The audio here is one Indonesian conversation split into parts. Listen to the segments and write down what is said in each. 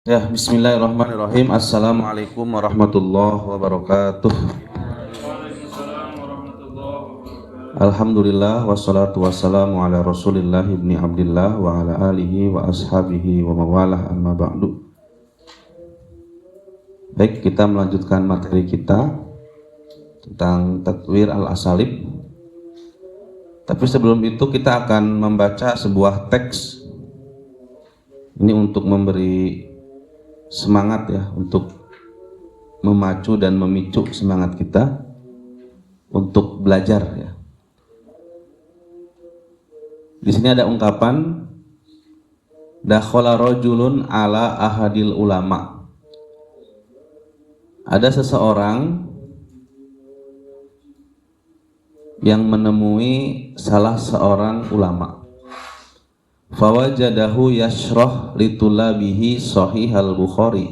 Ya, bismillahirrahmanirrahim. Assalamualaikum warahmatullahi wabarakatuh. Alhamdulillah wassalatu wassalamu ala Rasulillah ibni Abdillah wa ala alihi wa ashabihi wa mawalah amma ba'du. Baik, kita melanjutkan materi kita tentang tatwir al-asalib. Tapi sebelum itu kita akan membaca sebuah teks. Ini untuk memberi semangat ya, untuk memacu dan memicu semangat kita untuk belajar ya. Di sini ada ungkapan dakhala rajulun ala ahadil ulama. Ada seseorang yang menemui salah seorang ulama. Fawajadahu yashrah litulabihi sahih al-Bukhari.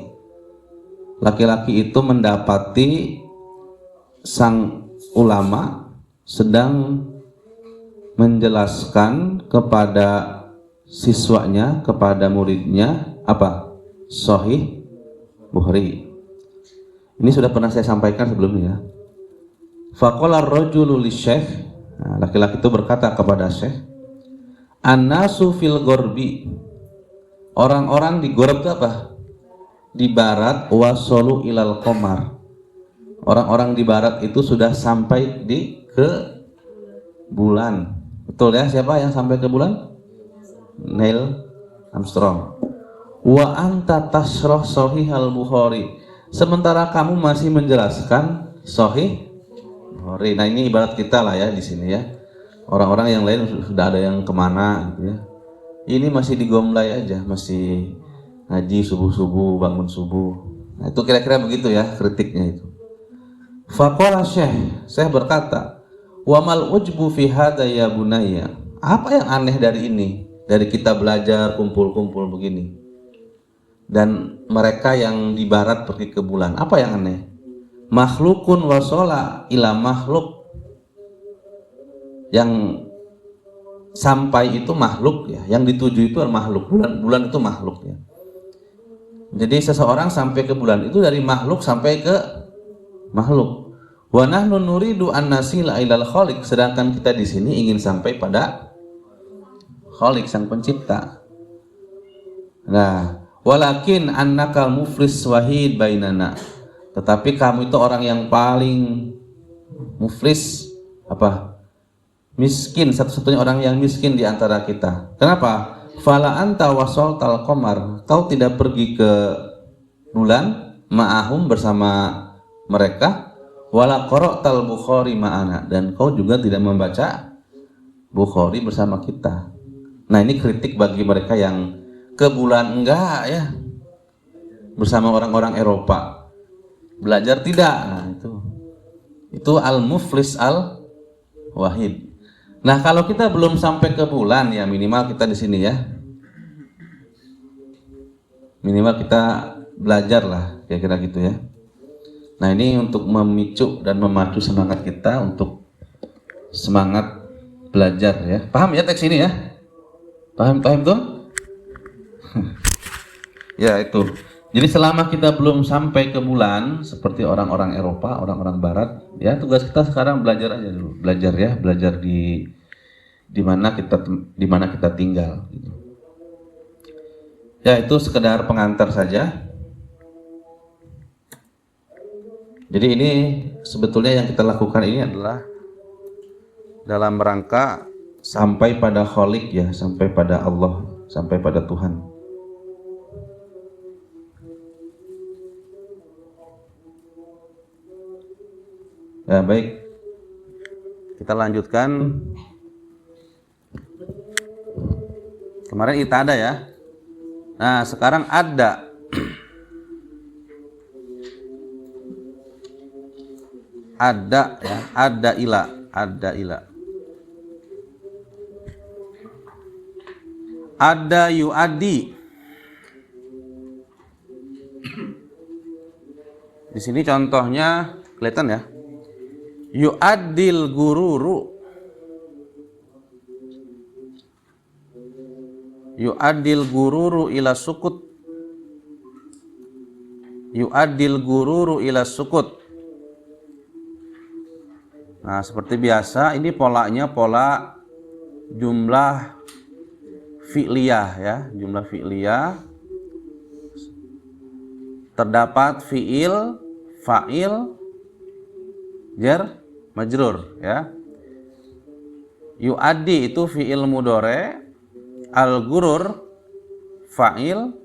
Laki-laki itu mendapati sang ulama sedang menjelaskan kepada siswanya, kepada muridnya apa? Sahih Bukhari. Ini sudah pernah saya sampaikan sebelumnya. Faqala ar-rajulu lisyekh. Laki-laki itu berkata kepada syekh, An-nasu fil gorbi, orang-orang di gorb itu apa? Di barat, wasolu ilal qamar, orang-orang di barat itu sudah sampai ke bulan. Betul ya? Siapa yang sampai ke bulan? Neil Armstrong. Wa anta tashrah sahih al-Bukhari, sementara kamu masih menjelaskan sahih Bukhari. Nah, ini ibarat kita lah ya di sini ya. Orang-orang yang lain sudah ada yang kemana gitu ya. Ini masih digomblai aja, masih ngaji subuh-subuh, bangun subuh. Nah, itu kira-kira begitu ya kritiknya itu. Faqala Syekh berkata, wa mal ujbu fi hadza ya bunayya. Apa yang aneh dari ini? Dari kita belajar kumpul-kumpul begini. Dan mereka yang di barat pergi ke bulan, apa yang aneh? Makhlukun wasala ila makhluk. Yang sampai itu makhluk ya, yang dituju itu makhluk, bulan itu makhluk ya. Jadi seseorang sampai ke bulan itu dari makhluk sampai ke makhluk. Wa nahnu nuridu an nasila ilal khaliq, sedangkan kita di sini ingin sampai pada khaliq, sang pencipta. Nah, walakin annakal muflis wahid bainana, tetapi kamu itu orang yang paling muflis, apa? Miskin, satu-satunya orang yang miskin di antara kita. Kenapa? Fala anta wasoltal qamar, kau tidak pergi ke bulan ma'ahum bersama mereka, wala qara'tal Bukhari ma'ana, dan kau juga tidak membaca Bukhari bersama kita. Nah, ini kritik bagi mereka yang ke bulan enggak ya, bersama orang-orang Eropa. Belajar tidak. Nah, itu al-muflis al-wahid. Nah, kalau kita belum sampai ke bulan ya minimal kita di sini ya. Minimal kita belajar lah, kira-kira gitu ya. Nah, ini untuk memicu dan memacu semangat kita untuk semangat belajar ya. Paham ya teks ini ya? Paham tuh? Ya, itu. Jadi selama kita belum sampai ke bulan seperti orang-orang Eropa, orang-orang Barat, ya tugas kita sekarang belajar aja dulu, belajar ya, belajar di mana kita tinggal. Gitu. Ya, itu sekedar pengantar saja. Jadi ini sebetulnya yang kita lakukan ini adalah dalam rangka sampai pada Khaliq ya, sampai pada Allah, sampai pada Tuhan. Ya, baik. Kita lanjutkan. Kemarin itada ya. Nah, sekarang ada. Ada ya, ada ila. Ada yuadi. Di sini contohnya kelihatan ya. Yu'addil gururu, yu'addil gururu ila sukut, yu'addil gururu ila sukut. Nah, seperti biasa ini polanya pola jumlah fi'liyah ya, jumlah fi'liyah. Terdapat fi'il, fa'il, jar, majrur ya. Yu'addi itu fi'il mudhari', al-gurur fa'il,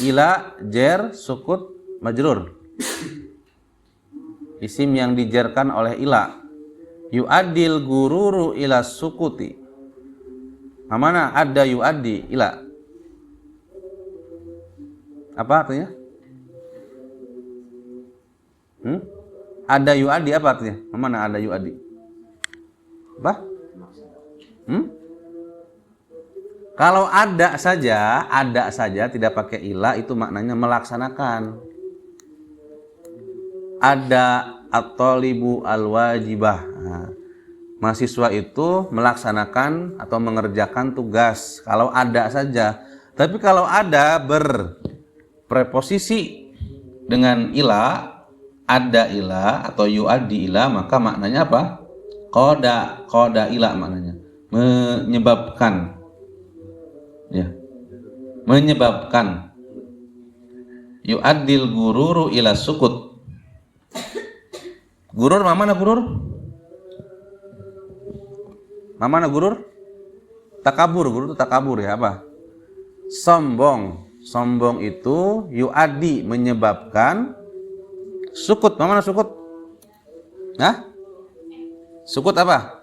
ila jar sukut majrur. Isim yang dijarkan oleh ila. Yu'addil gururu ila sukuti. Nah, mana ada yu'addi ila? Apa artinya? Ada yu'addi apa artinya? Mana ada yu'addi? Apa? Kalau ada saja tidak pakai ila itu maknanya melaksanakan. Ada at-talibu al-wajibah. Nah, mahasiswa itu melaksanakan atau mengerjakan tugas. Kalau ada saja. Tapi kalau ada berpreposisi dengan ila, ada ila atau yu'addi ila, maka maknanya apa? Qada ila maknanya. Menyebabkan. Ya. Menyebabkan. Yu'addil gururu ila sukut. Gurur mana gurur? Mana gurur? Takabur, gurur itu takabur ya apa? Sombong. Sombong itu yu'addi menyebabkan sukut. Mana sukut? Hah? Sukut apa?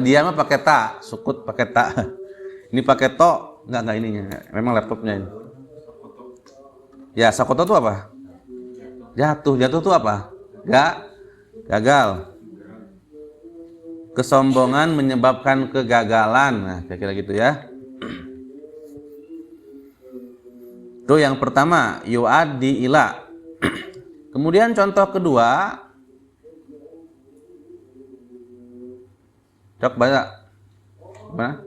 Dia mah pakai ta, sukut pakai ta. Ini pakai to, enggak ininya. Memang laptopnya ini. Ya, sakoto itu apa? Jatuh itu apa? Gagal. Kesombongan menyebabkan kegagalan. Nah, kira-kira gitu ya. Itu yang pertama, yu'addi ila. Kemudian contoh kedua, cok baca. Mana?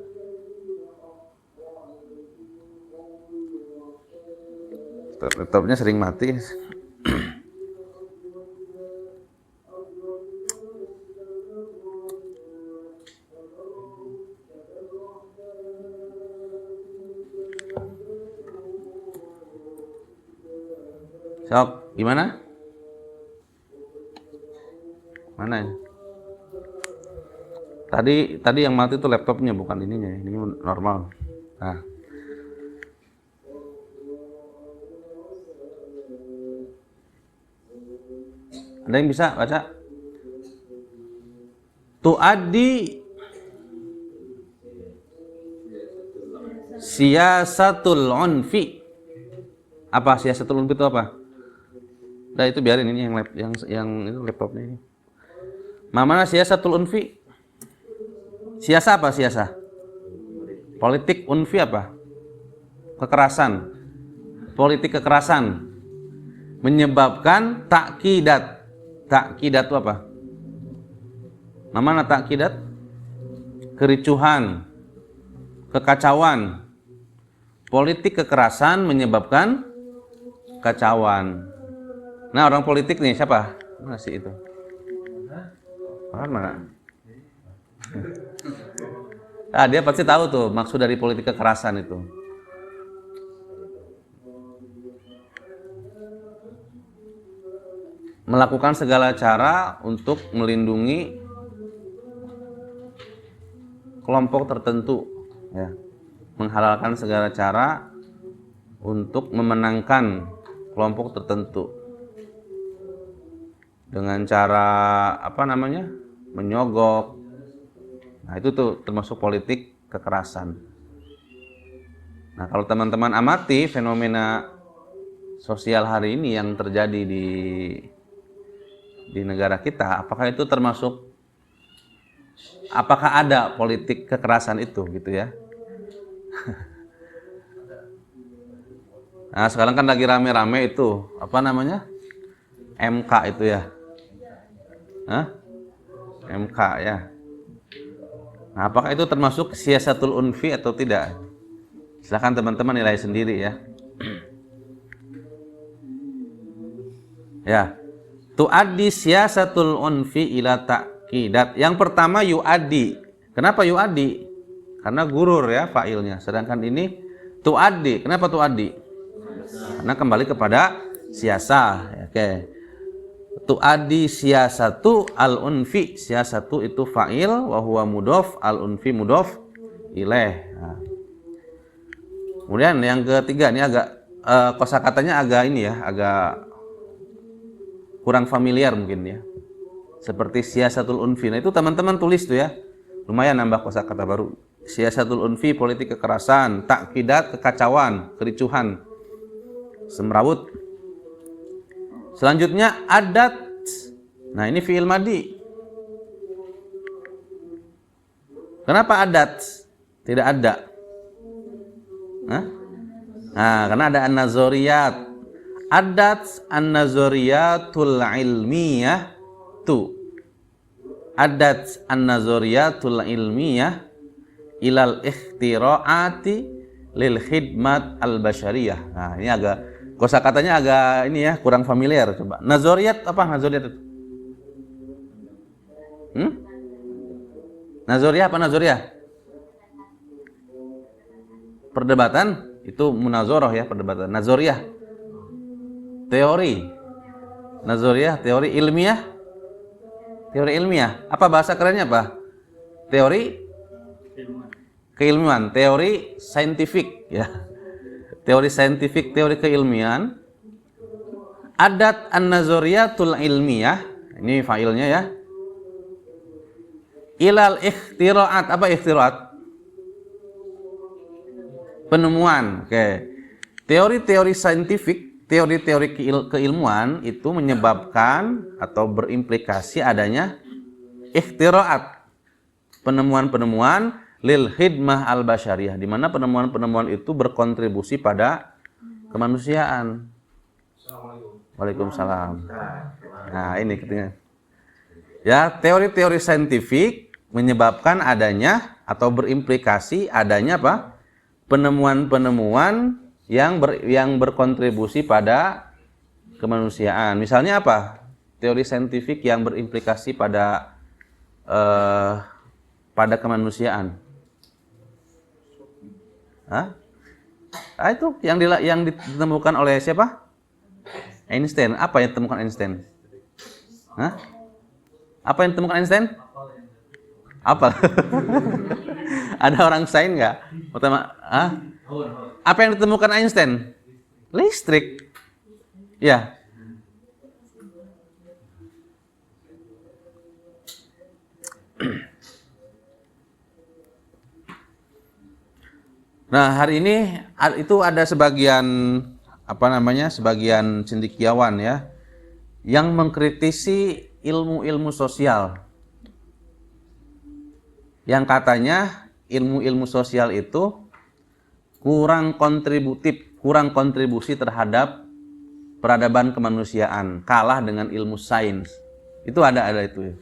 Laptopnya sering mati. Sok, gimana? Mana ini? Tadi yang mati itu laptopnya, bukan ininya. Ini normal. Nah. Ada yang bisa baca? Tu'addi siyasatul unfi. Apa siyasatul unfi itu apa? Nah, itu biarin ini yang itu laptopnya ini. Mana siyasatul unfi? Siasa apa siasa? Politik. Unfi apa? Kekerasan. Politik kekerasan menyebabkan takkidat. Takkidat itu apa? Mana takkidat? Kericuhan, kekacauan. Politik kekerasan menyebabkan kekacauan. Nah, orang politik nih siapa? Masih itu. Mana? Nah, dia pasti tahu tuh maksud dari politik kekerasan itu. Melakukan segala cara untuk melindungi kelompok tertentu, ya. Menghalalkan segala cara untuk memenangkan kelompok tertentu dengan cara menyogok. Nah, itu tuh termasuk politik kekerasan. Nah, kalau teman-teman amati fenomena sosial hari ini yang terjadi di negara kita, apakah itu termasuk, apakah ada politik kekerasan itu gitu ya? Nah, sekarang kan lagi rame-rame itu MK itu ya. MK ya. Nah, apakah itu termasuk siyasatul unfi atau tidak? Silahkan teman-teman nilai sendiri ya. Ya. Tuaddi siyasatul unfi ila taqidat. Yang pertama yuaddi. Kenapa yuaddi? Karena gurur ya fa'ilnya. Sedangkan ini tuaddi. Kenapa tuaddi? Karena kembali kepada siasa. Oke. Tuaddi siyasatu al-unfi. Siyasatu itu fa'il wa huwa mudhof, al-unfi mudhof ilaih. Nah. Kemudian yang ketiga ini agak kosakatanya agak ini ya, agak kurang familiar mungkin ya. Seperti siyasatul unfi. Nah, itu teman-teman tulis tuh ya. Lumayan nambah kosakata baru. Siyasatul unfi, politik kekerasan, takidat, kekacauan, kericuhan, semrawut. Selanjutnya adat. Nah, ini fi'il madi. Kenapa adat? Tidak ada. Nah, karena ada an-nazariyat. Adat an-nazariyatul ilmiyah tu. Adat an-nazariyatul ilmiyah ilal ikhtira'ati lil khidmat al-basyariyah. Nah, ini agak kosakatanya agak ini ya, kurang familiar. Coba. Nazariyat apa nazariyat itu? Nazariyah apa nazariyah? Perdebatan itu munazarah ya, perdebatan. Nazariyah teori. Nazariyah teori ilmiah. Teori ilmiah. Apa bahasa kerennya apa? Teori keilmuan, teori saintifik ya. Teori saintifik, teori keilmian. Adat an-nazariyatul ilmiyah. Ini failnya ya. Ilal ikhtira'at. Apa ikhtira'at? Penemuan. Oke. Teori-teori saintifik, teori-teori keilmuan itu menyebabkan atau berimplikasi adanya ikhtira'at. Penemuan-penemuan lil khidmah al-basyariyah, di mana penemuan-penemuan itu berkontribusi pada kemanusiaan. Waalaikumsalam. Nah, ini ketinggalan. Ya, teori-teori saintifik menyebabkan adanya atau berimplikasi adanya apa? Penemuan-penemuan yang berkontribusi pada kemanusiaan. Misalnya apa? Teori saintifik yang berimplikasi pada kemanusiaan. Hah? Ah, itu yang ditemukan oleh siapa? Einstein. Apa yang ditemukan Einstein? Hah? Apa yang ditemukan Einstein? Apa? Ada orang sains nggak? Pertama, apa yang ditemukan Einstein? Listrik. Ya. Nah, hari ini itu ada sebagian sebagian cendekiawan ya yang mengkritisi ilmu-ilmu sosial. Yang katanya ilmu-ilmu sosial itu kurang kontribusi terhadap peradaban kemanusiaan, kalah dengan ilmu sains. Itu ada itu.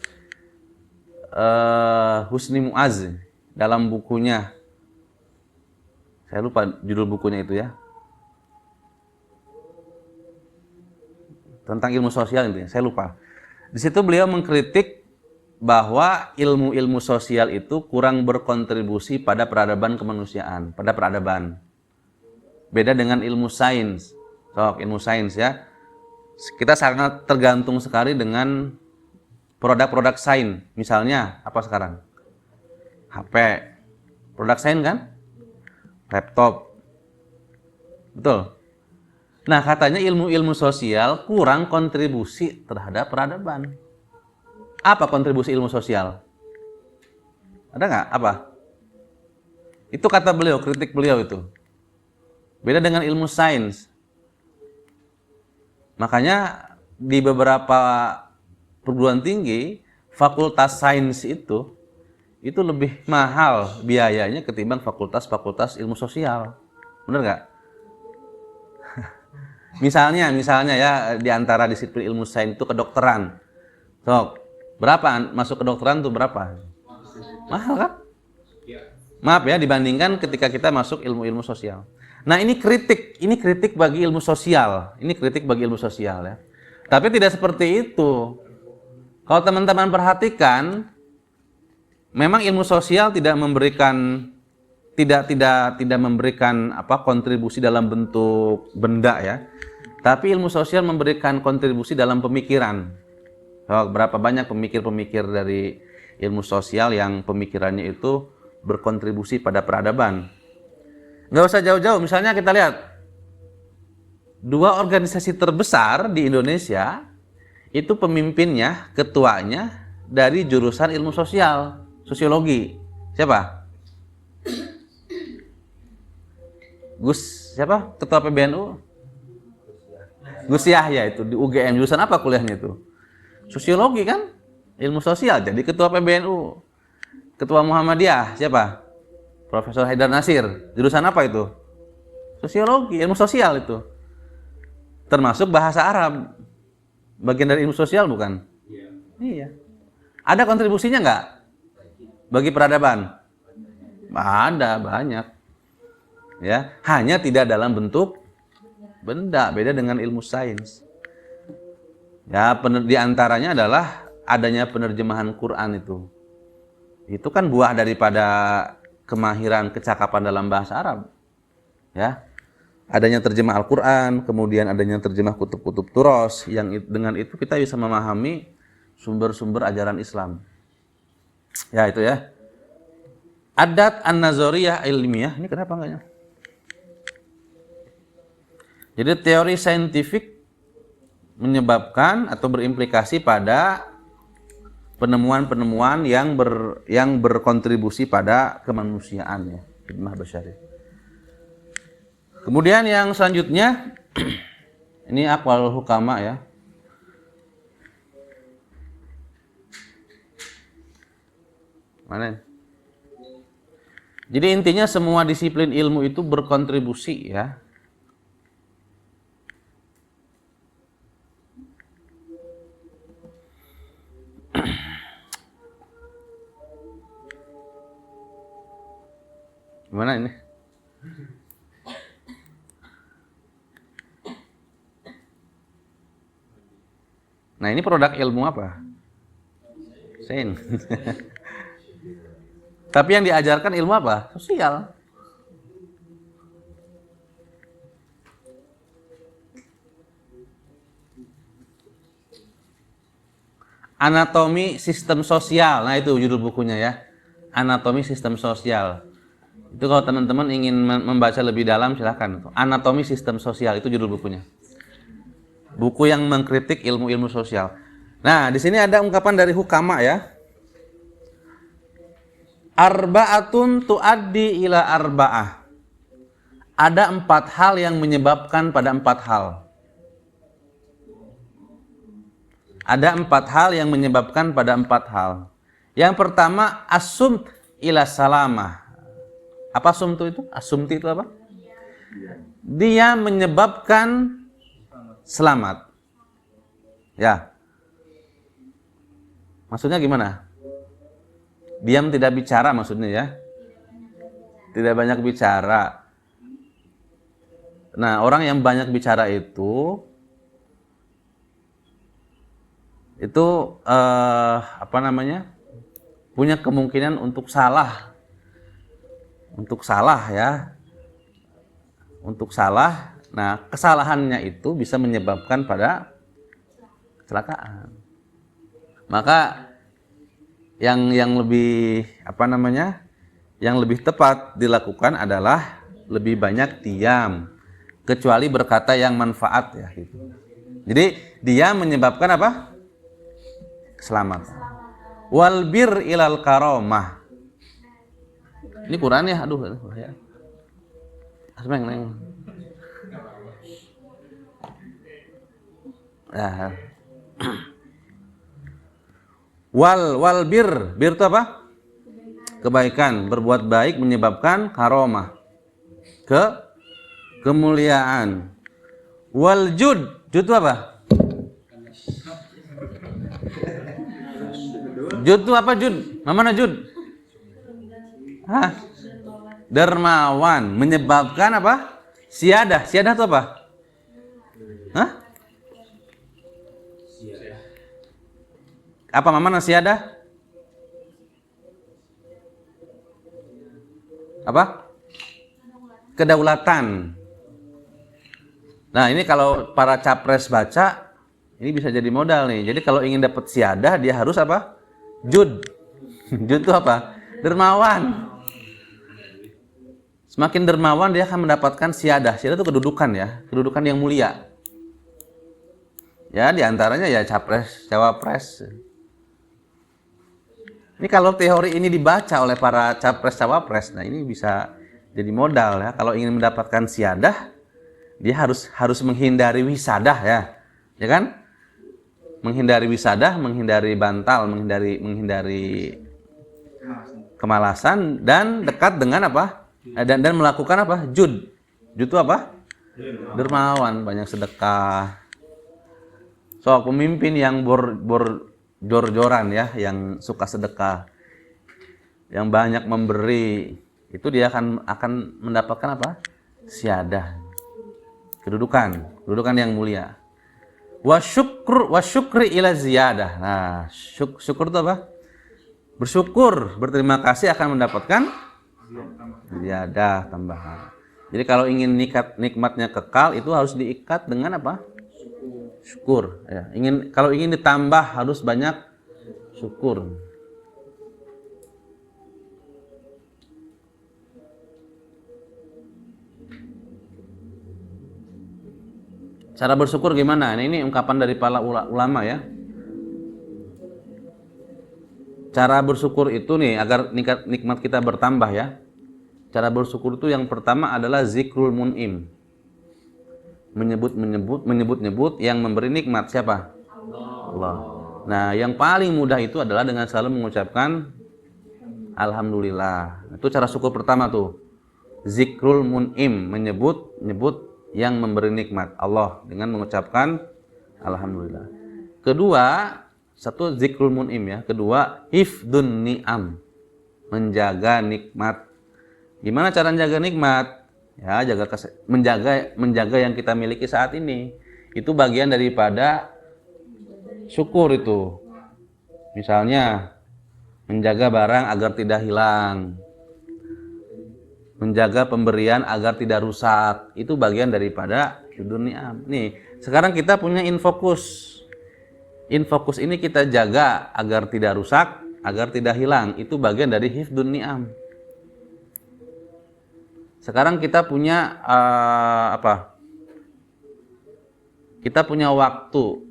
Husni Mu'az dalam bukunya, saya lupa judul bukunya itu ya, tentang ilmu sosial intinya, saya lupa. Di situ beliau mengkritik bahwa ilmu-ilmu sosial itu kurang berkontribusi pada peradaban kemanusiaan, pada peradaban. Beda dengan ilmu sains. Ilmu sains ya. Kita sangat tergantung sekali dengan produk-produk sains. Misalnya apa sekarang? HP. Produk sains kan? Laptop. Betul. Nah, katanya ilmu-ilmu sosial kurang kontribusi terhadap peradaban. Apa kontribusi ilmu sosial? Ada nggak? Apa? Itu kata beliau, kritik beliau itu. Beda dengan ilmu sains. Makanya di beberapa perguruan tinggi, fakultas sains itu lebih mahal biayanya ketimbang fakultas-fakultas ilmu sosial. Benar nggak? Misalnya ya, di antara disiplin ilmu sains itu kedokteran. Berapa masuk kedokteran tuh berapa? Mahal kan? Maaf ya, dibandingkan ketika kita masuk ilmu-ilmu sosial. Nah, ini kritik bagi ilmu sosial. Ini kritik bagi ilmu sosial ya. Tapi tidak seperti itu. Kalau teman-teman perhatikan, memang ilmu sosial tidak memberikan kontribusi dalam bentuk benda ya. Tapi ilmu sosial memberikan kontribusi dalam pemikiran. Berapa banyak pemikir-pemikir dari ilmu sosial yang pemikirannya itu berkontribusi pada peradaban. Nggak usah jauh-jauh, misalnya kita lihat dua organisasi terbesar di Indonesia, itu pemimpinnya, ketuanya dari jurusan ilmu sosial, sosiologi. Siapa? Siapa? Ketua PBNU? Gus Yahya itu di UGM. Jurusan apa kuliahnya itu? Sosiologi kan? Ilmu sosial, jadi ketua PBNU. Ketua Muhammadiyah, siapa? Profesor Haidar Nasir. Jurusan apa itu? Sosiologi, ilmu sosial itu. Termasuk bahasa Arab. Bagian dari ilmu sosial bukan? Iya. Ada kontribusinya nggak? Bagi peradaban? Ada, banyak. Ya, hanya tidak dalam bentuk benda, beda dengan ilmu sains. Ya, di antaranya adalah adanya penerjemahan Quran itu. Itu kan buah daripada kemahiran kecakapan dalam bahasa Arab. Ya. Adanya terjemah Al-Quran, kemudian adanya terjemah kutub-kutub turos, yang dengan itu kita bisa memahami sumber-sumber ajaran Islam. Ya, itu ya. Adat an-nazariyah ilmiah, ini kenapa enggaknya? Jadi teori saintifik menyebabkan atau berimplikasi pada penemuan-penemuan yang berkontribusi pada kemanusiaan ya, khidmah basyari. Kemudian yang selanjutnya ini aqwalul hukama ya. Mana? Jadi intinya semua disiplin ilmu itu berkontribusi ya. Gimana ini? Nah, ini produk ilmu apa? Sains. Tapi yang diajarkan ilmu apa? Sosial. Anatomi sistem sosial. Nah, itu judul bukunya ya. Anatomi sistem sosial. Itu kalau teman-teman ingin membaca lebih dalam silahkan. Anatomi sistem sosial itu judul bukunya. Buku yang mengkritik ilmu-ilmu sosial. Nah, di sini ada ungkapan dari hukama ya. Arba'atun tuaddi ila arba'ah. Ada 4 hal yang menyebabkan pada 4 hal. Ada 4 hal yang menyebabkan pada 4 hal. Yang pertama, asumt ila salamah. Apa sumtu itu? Asumti itu apa? Dia menyebabkan selamat. Ya. Maksudnya gimana? Diam tidak bicara maksudnya ya. Tidak banyak bicara. Nah, orang yang banyak bicara itu punya kemungkinan untuk salah. Untuk salah ya. Untuk salah. Nah, kesalahannya itu bisa menyebabkan pada kecelakaan. Maka yang lebih yang lebih tepat dilakukan adalah lebih banyak diam, kecuali berkata yang manfaat ya gitu. Jadi diam menyebabkan apa? Keselamatan. Wal bir ilal karomah. Ini Quran ya, aduh ya. Asmeng neng. Ya. Wal bir itu apa? Kebaikan, berbuat baik menyebabkan karomah, kemuliaan. Wal jud itu apa? Jud itu apa jud? Mana jud? Hah? Dermawan menyebabkan apa? Siadah itu apa? Hah? Apa mana siyadah? Apa? Kedaulatan. Nah, ini kalau para capres baca, ini bisa jadi modal nih. Jadi kalau ingin dapat siyadah, dia harus apa? Jud. Jud itu apa? Dermawan. Semakin dermawan, dia akan mendapatkan siyadah. Siyadah itu kedudukan ya, kedudukan yang mulia. Ya, diantaranya ya capres, cawapres. Ini kalau teori ini dibaca oleh para capres, cawapres, nah ini bisa jadi modal ya. Kalau ingin mendapatkan siyadah, dia harus menghindari wisadah ya, ya kan? Menghindari wisadah, menghindari bantal, menghindari kemalasan dan dekat dengan apa? Dan melakukan apa? Jud. Jud itu apa? Dermawan, banyak sedekah. So, pemimpin yang jor-joran ya, yang suka sedekah, yang banyak memberi, itu dia akan mendapatkan apa? Siyadah. Kedudukan yang mulia. Wasyukri ila ziyadah. Nah, syukur itu apa? Bersyukur, berterima kasih akan mendapatkan ziyadah, tambahan. Jadi kalau ingin nikmatnya kekal itu harus diikat dengan apa? Syukur. Ya. Kalau ingin ditambah harus banyak syukur. Cara bersyukur gimana? Nah, ini ungkapan dari para ulama ya. Cara bersyukur itu nih agar nikmat kita bertambah ya. Cara bersyukur itu yang pertama adalah zikrul mun'im. Menyebut yang memberi nikmat siapa? Allah. Nah, yang paling mudah itu adalah dengan selalu mengucapkan alhamdulillah. Itu cara syukur pertama tuh. Zikrul mun'im, menyebut yang memberi nikmat Allah dengan mengucapkan alhamdulillah. Kedua, satu zikrul mun'im ya. Kedua, hifdun ni'am. Menjaga nikmat. Gimana cara menjaga nikmat? Ya, menjaga yang kita miliki saat ini. Itu bagian daripada syukur itu. Misalnya menjaga barang agar tidak hilang. Menjaga pemberian agar tidak rusak. Itu bagian daripada hifdun ni'am. Nih, sekarang kita punya infocus. Infocus ini kita jaga agar tidak rusak, agar tidak hilang. Itu bagian dari hifdun ni'am. Sekarang kita punya apa? Kita punya waktu.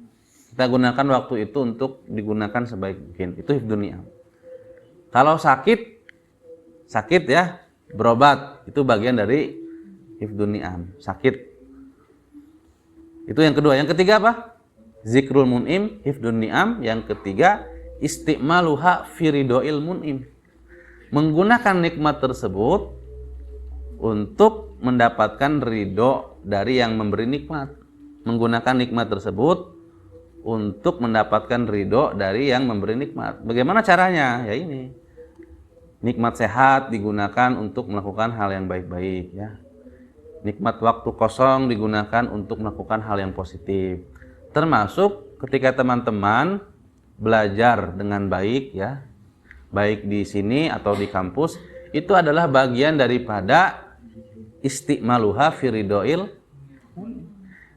Kita gunakan waktu itu untuk digunakan sebaik mungkin. Itu hifdun ni'am. Kalau sakit ya, berobat. Itu bagian dari hifdun ni'am. Sakit. Itu yang kedua. Yang ketiga apa? Zikrul mun'im, hifdun ni'am. Yang ketiga, isti'maluha firidoil mun'im. Menggunakan nikmat tersebut untuk mendapatkan ridho dari yang memberi nikmat. Menggunakan nikmat tersebut untuk mendapatkan ridho dari yang memberi nikmat. Bagaimana caranya? Ya ini. Nikmat sehat digunakan untuk melakukan hal yang baik-baik ya. Nikmat waktu kosong digunakan untuk melakukan hal yang positif. Termasuk ketika teman-teman belajar dengan baik ya. Baik di sini atau di kampus, itu adalah bagian daripada isti'maluha firidoil.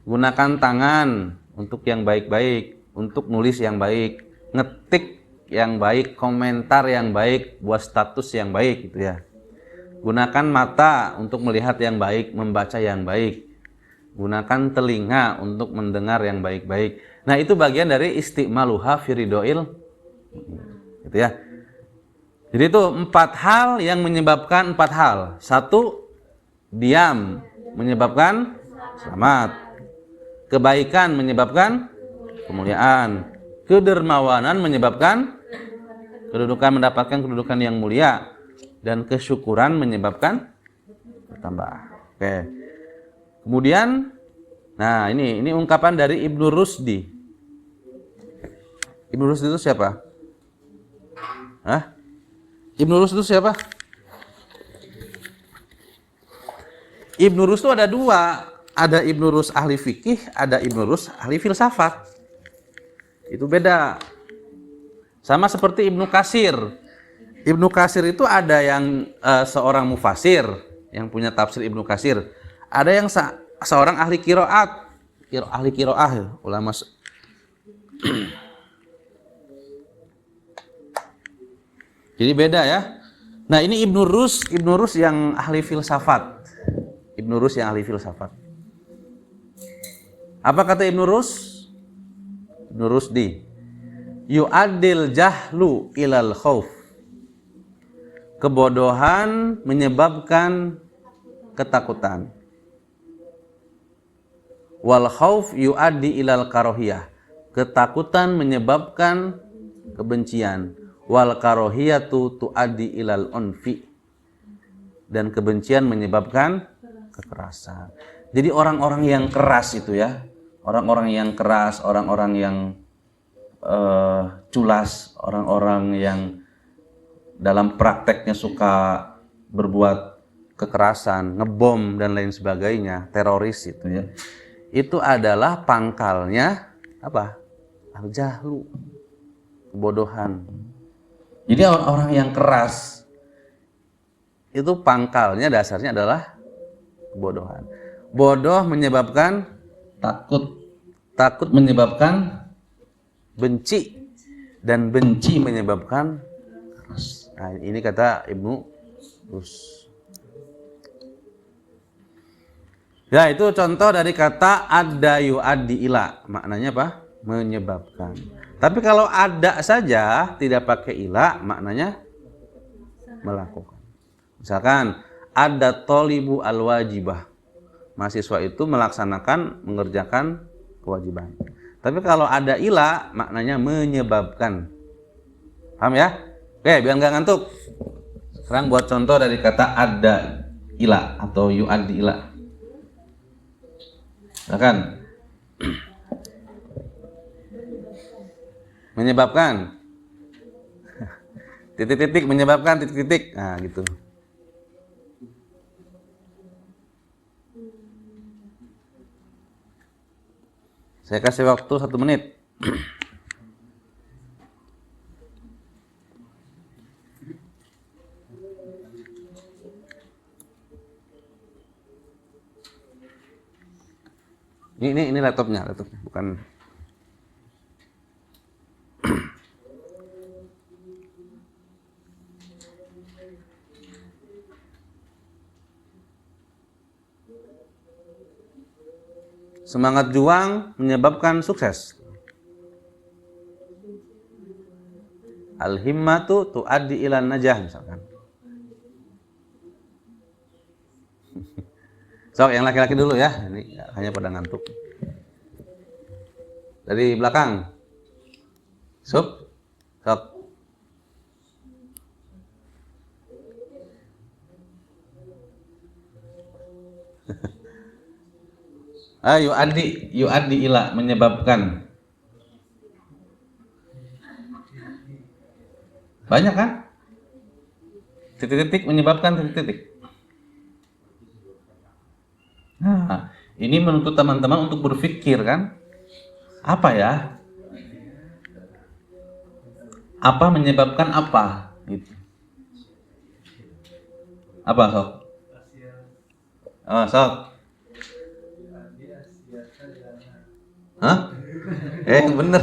Gunakan tangan untuk yang baik-baik, untuk nulis yang baik, ngetik yang baik, komentar yang baik, buat status yang baik gitu ya. Gunakan mata untuk melihat yang baik, membaca yang baik. Gunakan telinga untuk mendengar yang baik-baik. Nah, itu bagian dari isti'maluha firidoil gitu ya. Jadi itu 4 hal yang menyebabkan 4 hal. 1, diam menyebabkan selamat. Kebaikan menyebabkan kemuliaan. Kedermawanan menyebabkan kedudukan, mendapatkan kedudukan yang mulia. Dan kesyukuran menyebabkan bertambah. Oke. Kemudian, nah ini ungkapan dari Ibnu Rusdi. Ibnu Rusdi itu siapa? Hah? Ibnu Rusdi itu siapa? Ibnu Rus itu ada 2. Ada Ibnu Rus ahli fikih, ada Ibnu Rus ahli filsafat. Itu beda. Sama seperti Ibnu Katsir. Ibnu Katsir itu ada yang seorang mufasir yang punya tafsir Ibnu Katsir. Ada yang seorang ahli qiraat, ahli qiraah, ulama. Jadi beda ya. Nah, ini Ibnu Rus yang ahli filsafat. Ibnu Rus yang ahli filsafat. Apa kata Ibnu Rus? Ibnu Rusdi. Yu'addil jahlu ilal khauf. Kebodohan menyebabkan ketakutan. Wal khauf yu'addi ilal karohiyah. Ketakutan menyebabkan kebencian. Wal karohiyatu tu'addi ilal unfi. Dan kebencian menyebabkan kekerasan. Jadi orang-orang yang keras itu ya, orang-orang yang keras, orang-orang yang culas, orang-orang yang dalam prakteknya suka berbuat kekerasan, ngebom dan lain sebagainya, teroris itu ya. Itu adalah pangkalnya apa? Al-jahlu, kebodohan. Jadi orang-orang yang keras itu pangkalnya dasarnya adalah kebodohan. Bodoh menyebabkan takut, takut menyebabkan benci, dan benci menyebabkan keras. Nah, ini kata Ibnu Rus. Ya, itu contoh dari kata ada yu'addi ila. Maknanya apa? Menyebabkan. Tapi kalau ada saja tidak pakai ila, maknanya melakukan. Misalkan ada tolibu al-wajibah. Mahasiswa itu melaksanakan, mengerjakan kewajiban. Tapi kalau ada ila, maknanya menyebabkan. Paham ya? Oke, biar nggak ngantuk. Sekarang buat contoh dari kata ada ila atau yu'addi ila. Silakan. Menyebabkan. Titik-titik menyebabkan titik-titik. Nah, gitu. Saya kasih waktu 1 menit. Ini laptopnya, bukan. Semangat juang menyebabkan sukses. Al-himmatu tu'addi ilan najah misalkan. Sok, yang laki-laki dulu ya. Ini hanya pada ngantuk. Dari belakang. Sok. Yu'addi ila menyebabkan. Banyak kan? Titik-titik menyebabkan titik-titik. Nah, ini menuntut teman-teman untuk berpikir kan? Apa ya? Apa menyebabkan apa? Gitu. Apa, Sok? Oh, Sok. Hah? Bener.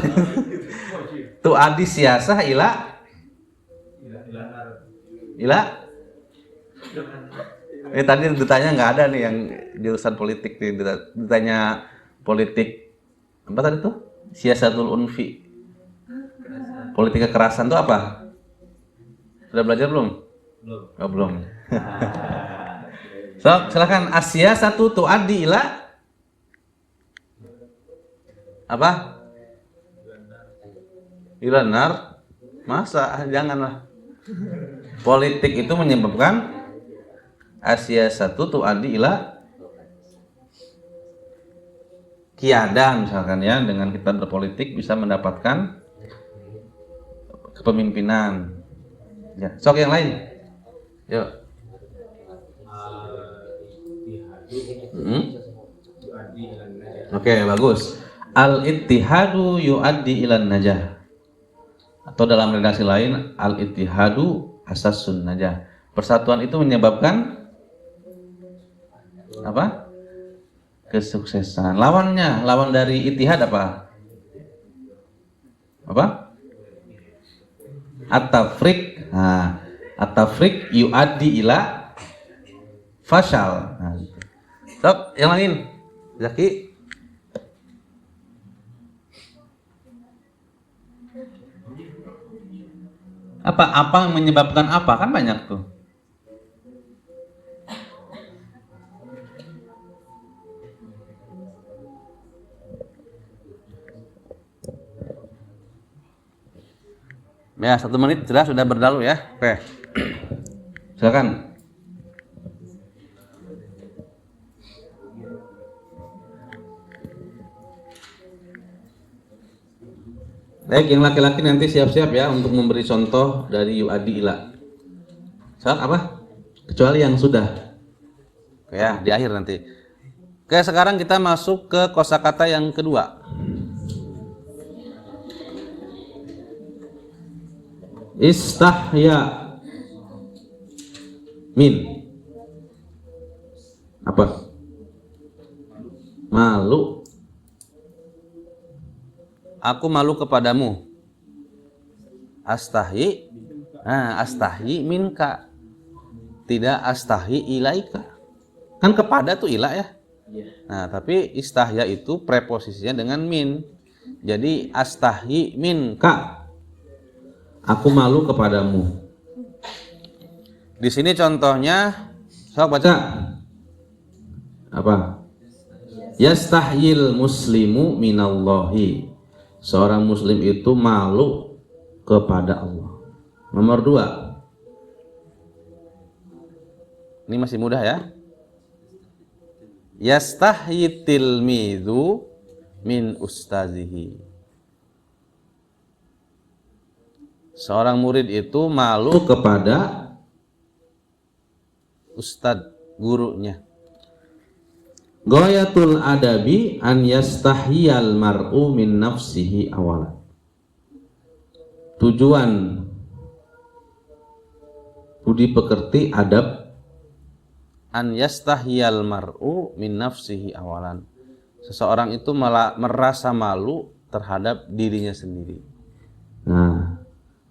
Tu adi siasah ila tadi ditanya nggak ada nih yang jurusan politik nih, ditanya politik apa tadi tuh? Siasatul unfi. Politik kekerasan tuh apa? Sudah belajar belum? Belum. Oh, belum. So, silakan. As-siyasatu tu'addi ila apa? Ila nar. Masa? Janganlah. Politik itu menyebabkan as-siyasatu tu'addi ila qiyadah misalkan ya, dengan kita berpolitik bisa mendapatkan kepemimpinan. Ya, sok yang lain. Yuk. Oke, bagus. Al-ittihadu yuaddi ilan najah. Atau dalam redaksi lain, al-ittihadu asasun najah. Persatuan itu menyebabkan apa? Kesuksesan. Lawannya, lawan dari ittihad apa? Apa? At-tafriq. Nah, at-tafriq yuaddi ila fashal. Nah, gitu. Sok, yang lain. Zaki. Apa yang menyebabkan apa? Kan banyak tuh. Ya, 1 menit sudah berlalu ya. Oke. Silakan. Baik, yang laki-laki nanti siap-siap ya untuk memberi contoh dari yu'adi ila. Soal apa? Kecuali yang sudah. Ya, di akhir nanti. Oke, sekarang kita masuk ke kosakata yang kedua. Istahya min. Apa? Malu. Aku malu kepadamu. Astahi. Nah, astahi minka. Tidak astahi ilaika. Kan kepada tuh ila ya. Nah, tapi istahya itu preposisinya dengan min. Jadi astahi minka. Aku malu kepadamu. Di sini contohnya, sok baca. Apa? Yastahyil muslimu minallahi. Seorang muslim itu malu kepada Allah. Nomor 2. Ini masih mudah ya. Yastahyi tilmidhu min ustazihi. Seorang murid itu malu kepada ustadz gurunya. Ghayatul adabi an yastahyal mar'u min nafsihi awalan. Tujuan budi pekerti adab an yastahyal mar'u min nafsihi awalan. Seseorang itu merasa malu terhadap dirinya sendiri. Nah,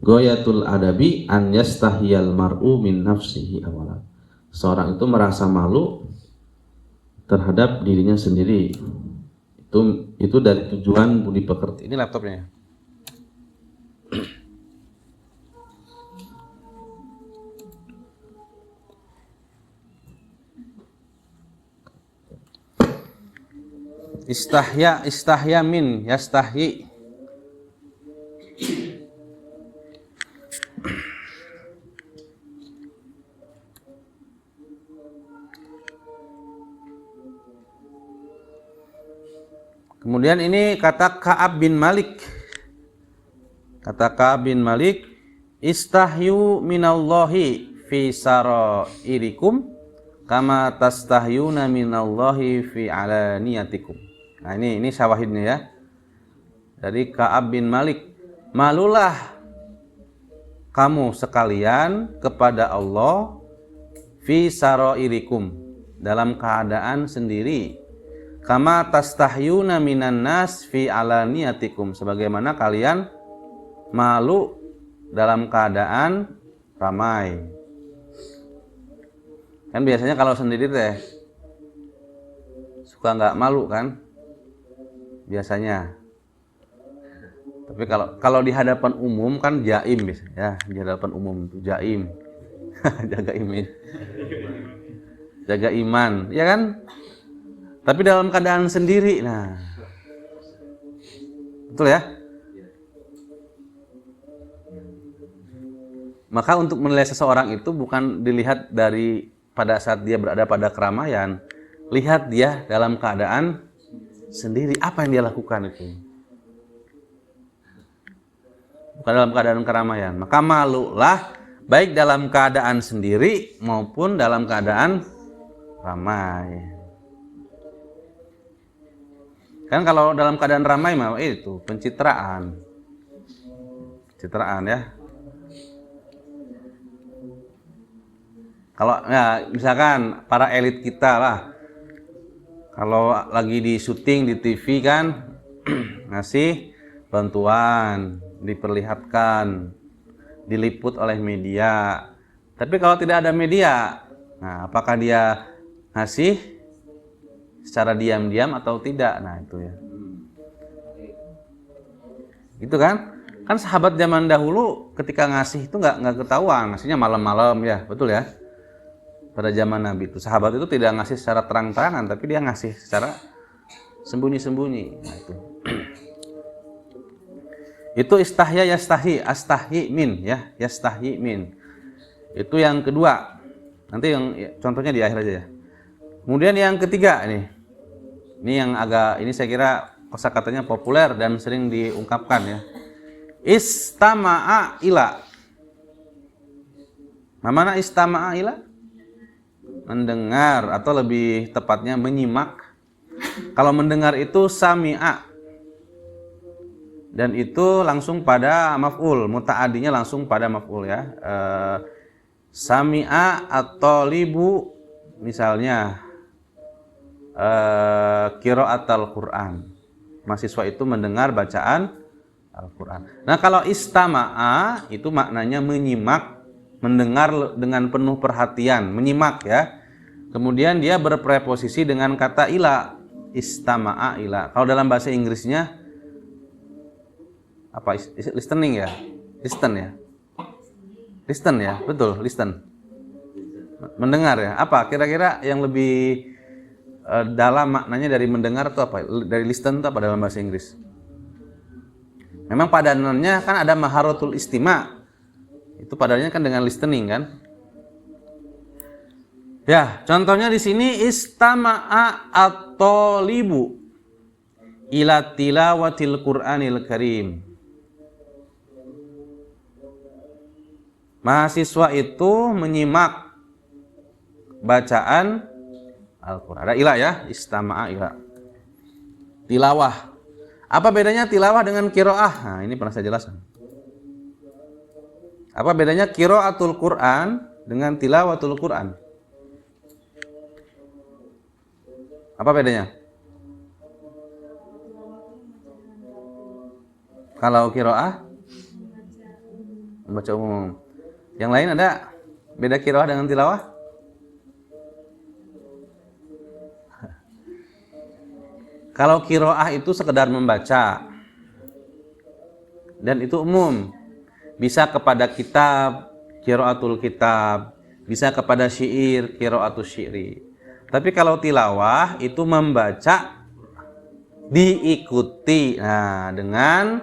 ghayatul adabi an yastahyal mar'u min nafsihi awalan. Seorang itu merasa malu terhadap dirinya sendiri. Itu dari tujuan budi pekerti. Ini laptopnya. Istahya min yastahyi. Kemudian ini kata Ka'ab bin Malik. Kata Ka'ab bin Malik, istahyu minallahi fi sarairikum kama tastahyuna minallahi fi alaniyatikum. Nah, ini syawahidnya ya. Dari Ka'ab bin Malik, malulah kamu sekalian kepada Allah fi sarairikum, dalam keadaan sendiri. Kama tastahyuna minan nas fi alaniyatikum, sebagaimana kalian malu dalam keadaan ramai. Kan biasanya kalau sendiri teh suka nggak malu kan? Biasanya. Tapi kalau di hadapan umum kan jaim biasanya, ya, di hadapan umum itu jaim. Jaga iman. Jaga iman, ya kan? Tapi dalam keadaan sendiri, nah, betul ya? Maka untuk menilai seseorang itu bukan dilihat dari pada saat dia berada pada keramaian, lihat dia dalam keadaan sendiri, apa yang dia lakukan itu. Bukan dalam keadaan keramaian. Maka malulah baik dalam keadaan sendiri maupun dalam keadaan ramai. Kan kalau dalam keadaan ramai mah itu pencitraan. Pencitraan ya. Kalau ya misalkan para elit kita lah, kalau lagi di syuting di TV kan ngasih bantuan, diperlihatkan, diliput oleh media. Tapi kalau tidak ada media, nah apakah dia ngasih secara diam-diam atau tidak? Nah itu ya. Itu kan? Kan sahabat zaman dahulu ketika ngasih itu nggak ketahuan, ngasihnya malam-malam ya, betul ya? Pada zaman Nabi itu sahabat itu tidak ngasih secara terang-terangan, tapi dia ngasih secara sembunyi-sembunyi. Nah, itu istahya yastahi, astahi min ya, yastahi min. Itu yang kedua. Nanti yang contohnya di akhir aja ya. Kemudian yang ketiga nih. Ini yang agak ini saya kira kosakatanya populer dan sering diungkapkan ya. Istama'a ila. Mana istama'a ila? Mendengar atau lebih tepatnya menyimak. Kalau mendengar itu sami'a. Dan itu langsung pada maf'ul, muta'adinya langsung pada maf'ul ya. Sami'a atau libu misalnya qiraatul Quran. Mahasiswa itu mendengar bacaan Al-Quran. Nah, kalau istama'a itu maknanya menyimak, mendengar dengan penuh perhatian, menyimak ya. Kemudian dia berpreposisi dengan kata ila, istama'a ila. Kalau dalam bahasa Inggrisnya apa? Listening ya? Listen ya? Listen ya? Betul, listen. Mendengar ya? Apa? Kira-kira yang lebih dalam maknanya dari mendengar itu apa? Dari listen itu apa dalam bahasa Inggris? Memang padanannya kan ada maharatul istima'. Itu padanannya kan dengan listening kan? Ya, contohnya di sini istama'a at-talibu ila tilawatil Qur'anil Karim. Mahasiswa itu menyimak bacaan Al-Quran. Ada ila ya, istama'a ila. Tilawah. Apa bedanya tilawah dengan qiraah? Nah, ini pernah saya jelaskan. Apa bedanya qiraatul Quran dengan tilawatul Quran? Apa bedanya? Kalau qiraah membaca umum. Yang lain ada beda qiraah dengan tilawah? Kalau qiraah itu sekedar membaca dan itu umum, bisa kepada kitab, qiraatul kitab, bisa kepada syair, qiraatul syairi. Tapi kalau tilawah itu membaca diikuti, nah dengan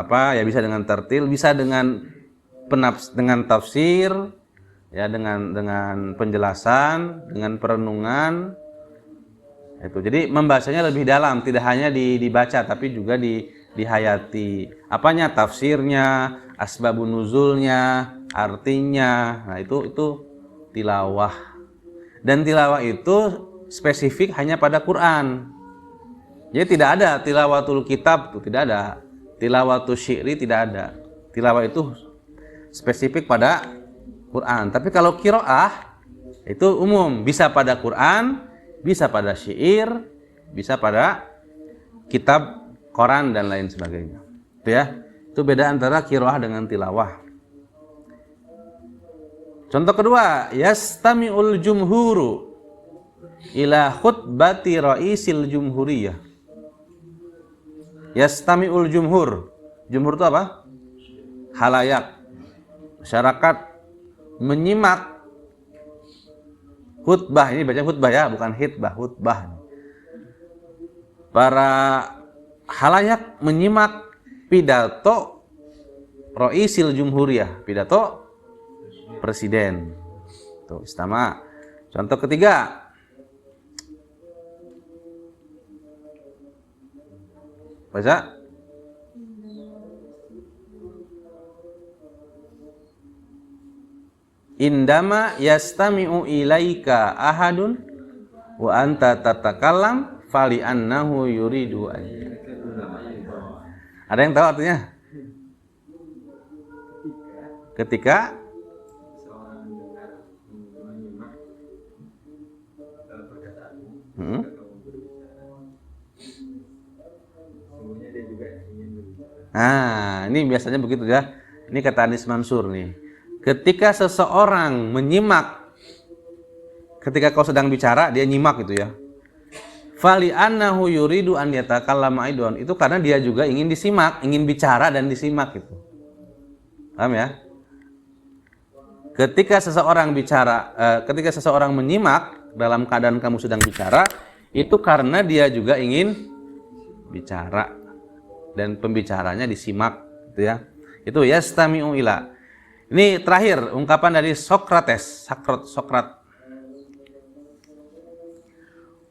apa ya, bisa dengan tartil, bisa dengan tafsir, ya dengan penjelasan, dengan perenungan. Itu. Jadi membacanya lebih dalam, tidak hanya dibaca tapi juga dihayati. Apanya? Tafsirnya, asbabun nuzulnya, artinya. Nah, itu tilawah. Dan tilawah itu spesifik hanya pada Quran. Jadi tidak ada tilawatul kitab, itu tidak ada. Tilawatul syi'ri tidak ada. Tilawah itu spesifik pada Quran. Tapi kalau qiraah itu umum, bisa pada Quran, bisa pada syair, bisa pada kitab, koran dan lain sebagainya. Itu ya. Itu beda antara qiraah dengan tilawah. Contoh kedua, yastami'ul jumhuru ila khutbati ra'isil jumhuriyah. Yastami'ul jumhur. Jumhur itu apa? Halayak. Masyarakat menyimak khutbah, ini baca khutbah ya, bukan hitbah, khutbah. Para halayak menyimak pidato Ra'isil Jumhuriyah, pidato presiden. Tuh, istama. Contoh ketiga. Baca. Indama yastami'u ilaika ahadun wa anta tatakallam fali annahu yuridu an. Ada yang tahu artinya? Ketika Nah, ini biasanya begitu ya. Ini kata Anis Mansur nih. Ketika seseorang menyimak, ketika kau sedang bicara, dia nyimak gitu ya. Fali annahu yuridu an yatakallama aidon. Itu karena dia juga ingin disimak, ingin bicara dan disimak gitu. Paham ya? Ketika seseorang bicara, ketika seseorang menyimak dalam keadaan kamu sedang bicara, itu karena dia juga ingin bicara dan pembicaranya disimak, gitu ya. Itu yastami'u ila. Ini terakhir ungkapan dari Sokrates, Sokrat.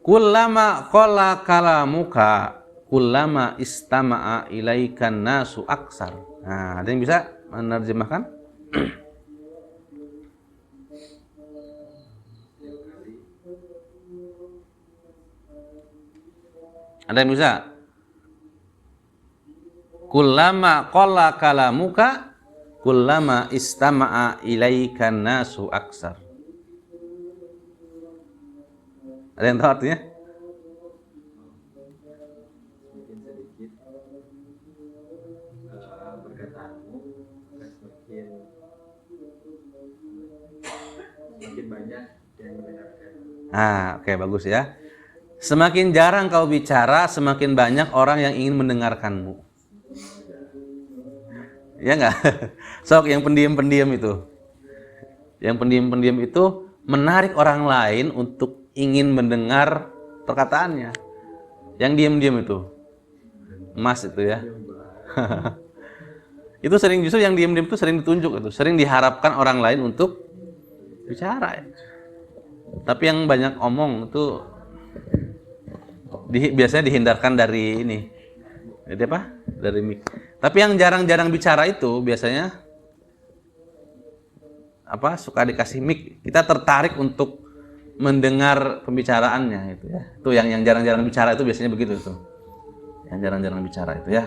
Kullama qala kalamuka kullama istama'a ilaikan nasu aksar. Nah, ada yang bisa menerjemahkan? Ada yang bisa? Kullama qala kalamuka kullama istama'a ilaikan nasu aksar. Ada yang tahu artinya? Semakin sedikit perkataanmu, semakin banyak yang mendengarkan. Oke, bagus ya. Semakin jarang kau bicara, semakin banyak orang yang ingin mendengarkanmu. Ya enggak? Sok yang pendiam-pendiam itu. Yang pendiam-pendiam itu menarik orang lain untuk ingin mendengar perkataannya. Yang diam-diam itu. Emas itu ya. Itu sering, justru yang diam-diam itu sering ditunjuk itu, sering diharapkan orang lain untuk bicara. Tapi yang banyak omong itu biasanya dihindarkan dari ini. Jadi apa? Dari mic. Tapi yang jarang-jarang bicara itu biasanya apa? Suka dikasih mic. Kita tertarik untuk mendengar pembicaraannya itu ya. Itu yang jarang-jarang bicara itu biasanya begitu itu. Yang jarang-jarang bicara itu ya.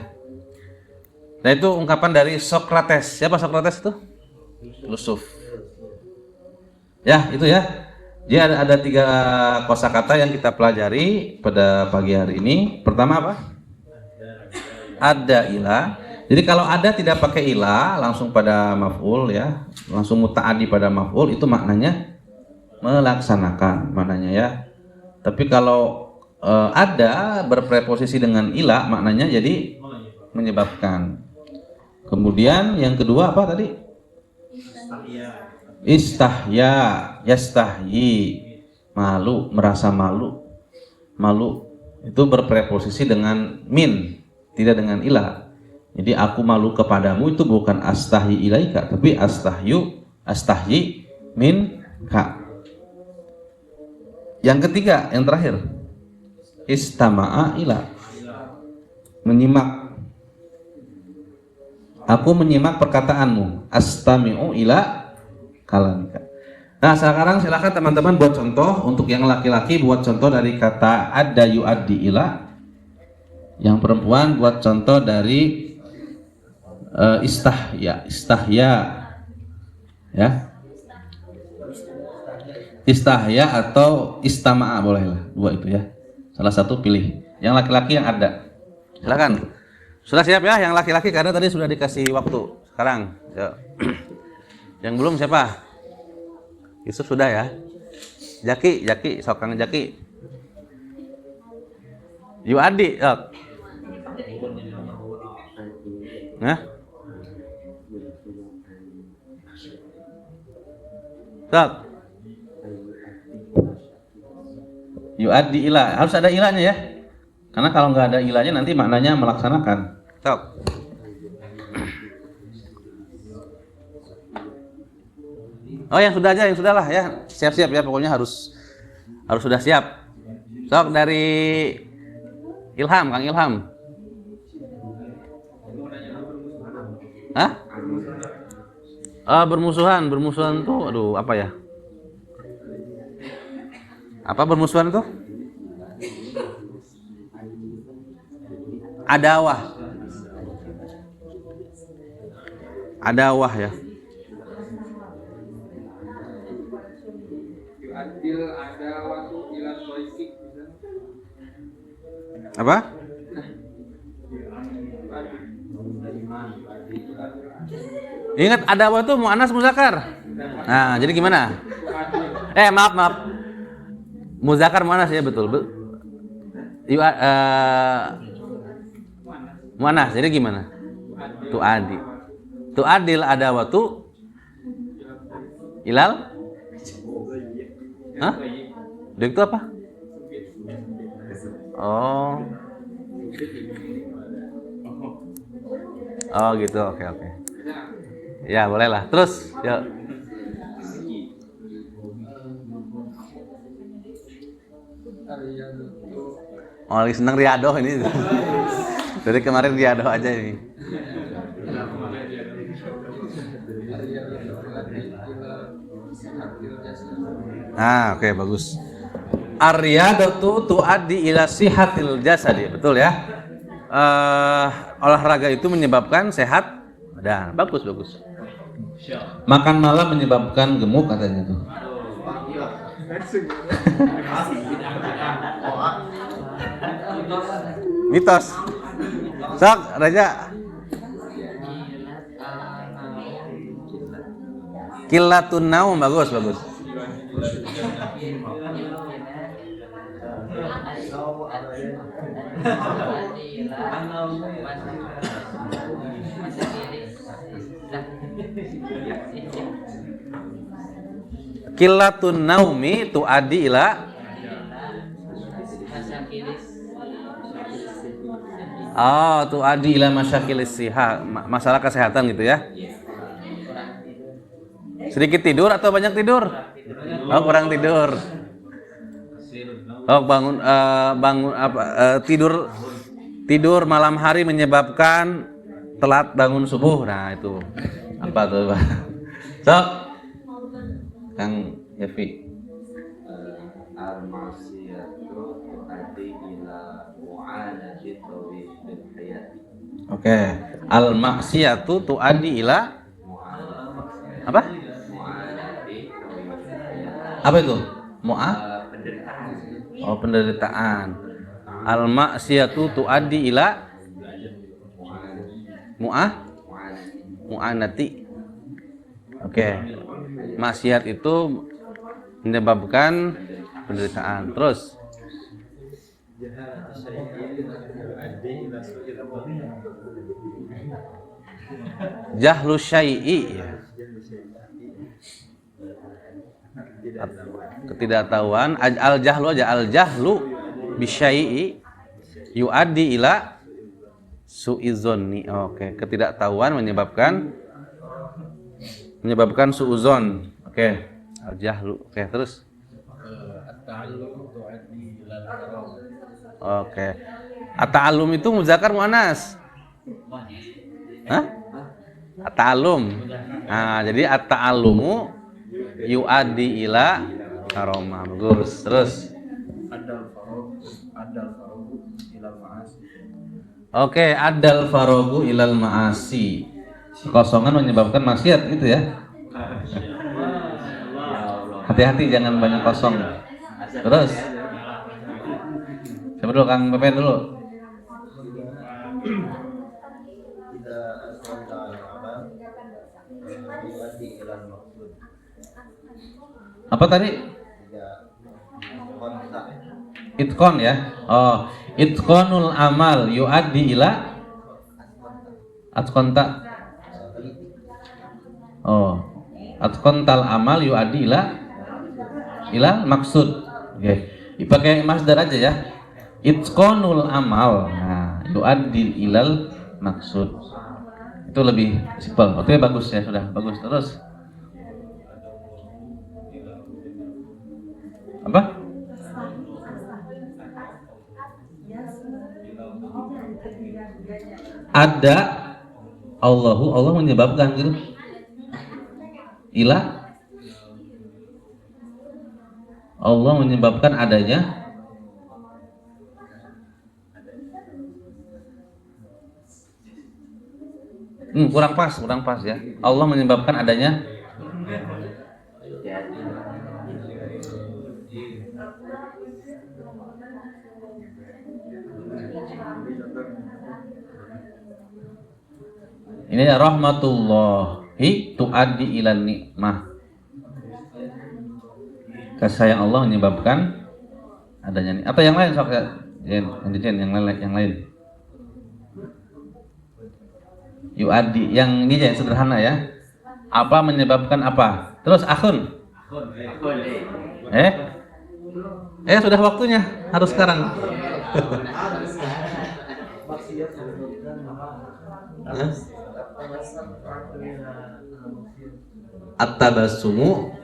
Nah, itu ungkapan dari Sokrates. Siapa Sokrates itu? Filosof. Ya, itu ya. Jadi ada 3 kosakata yang kita pelajari pada pagi hari ini. Pertama apa? Ada ilah. Jadi kalau ada tidak pakai ilah, langsung pada maf'ul ya, langsung muta'addi pada maf'ul, itu maknanya melaksanakan maknanya ya. Tapi kalau ada berpreposisi dengan ilah, maknanya jadi menyebabkan. Kemudian yang kedua apa tadi? Istahya, yastahyi, malu, merasa malu. Malu itu berpreposisi dengan min, tidak dengan ilah. Jadi aku malu kepadamu itu bukan astahyi ilaika, tapi astahyi min ka. Yang ketiga, yang terakhir, istama'a ila, menyimak. Aku menyimak perkataanmu, astami'u ila kalamika. Nah, sekarang silakan teman-teman buat contoh. Untuk yang laki-laki buat contoh dari kata adda yu'addi ila. Yang perempuan buat contoh dari istahya ya. Istahya atau istama'a bolehlah, 2 itu ya. Salah satu pilih. Yang laki-laki yang ada. Silakan. Sudah siap ya yang laki-laki karena tadi sudah dikasih waktu. Sekarang, yuk. Yang belum siapa? Yusuf sudah ya. Jaki, sokang Jaki. Yuadi, sok. Nah. Sok. Yuadi ilah, harus ada ilahnya ya. Karena kalau nggak ada ilahnya nanti maknanya melaksanakan. Sok. Oh, yang sudah aja, yang sudah lah ya. Siap-siap ya, pokoknya harus sudah siap. Sok dari Ilham, Kang Ilham. Hah? Bermusuhan tuh, aduh, apa ya? Apa bermusuhan tuh? Adawah. Adawah ya. Yu'adil ada waktu ila soifik. Apa? Ingat adawah tuh muannas muzakkar. Nah, jadi gimana? Maaf. Muzakkar muannas ya, betul. Muannas. Jadi gimana? Tu'adil adawatu ilal? Hah? Dek itu apa? Oh gitu, oke. Ya boleh lah. Terus, yuk. Oh, lagi seneng riado ini. Dari kemarin riado aja ini. Oke, bagus. Ar-riyadatu tuaddi ila sihatil jasadi, betul ya? Olahraga itu menyebabkan sehat badan. Bagus. Makan malam menyebabkan gemuk katanya tuh. Mitos. Sok, Raja. Qilatun naum, bagus. Qilatun naumi tuaddi ila tuaddi ila masyakilis siha, masalah kesehatan gitu ya. Sedikit tidur atau banyak tidur? Oh, kurang tidur. Oh, tidur malam hari menyebabkan telat bangun subuh. Nah, itu apa tuh, Pak? Sok. Kang Yafi. Al-masiyatu tu'addi ila mu'anati tawil hayati. Oke. Al-maksiyatu tu'addi ila apa? Apa itu? Penderitaan. Oh, penderitaan. Al-maksiyatu tu'addi ila mu'anati. Oke. Maksiat itu menyebabkan penderitaan. Terus jahlu syai'i ya. Ketidaktahuan, al-jahlu aja, al-jahlu bisyai'i yuaddi ila su'izonni. Oke, ketidaktahuan menyebabkan su'uzon. Oke, al-jahlu. Oke, terus oke. At-ta'allum itu muzakkar muannas. Hah? At-ta'allum. Nah, jadi at-ta'allumu yuaddi ila karomah. Bagus. Terus Adal farogu ilal ma'asi. oke, adal farogu ilal ma'asi. Kekosongan menyebabkan maksiat gitu ya. Hati-hati jangan banyak kosong. Terus siapa dulu, Kang Pepe dulu. Apa tadi? Itqon ya. Oh, itqonul amal yuaddi ila atqonta. Oh, atqontal amal yuaddi ila maksud. Oke. Dipakai masdar aja ya. Itqonul amal. Nah, yuaddi ilal maksud. Itu lebih simpel. Oke, bagus ya, sudah bagus. Terus apa? Ada Allah menyebabkan gitu. Allah menyebabkan adanya Kurang pas ya. Allah menyebabkan adanya ini ya, rahmatullahi tuaddi ilan nikmah. Kasih sayang Allah menyebabkan adanya atau yang lain sok ya. Yang lain. Yuaddi, yang ini yang sederhana ya. Apa menyebabkan apa? Terus akhun. Sudah waktunya, harus sekarang. At-tabassumu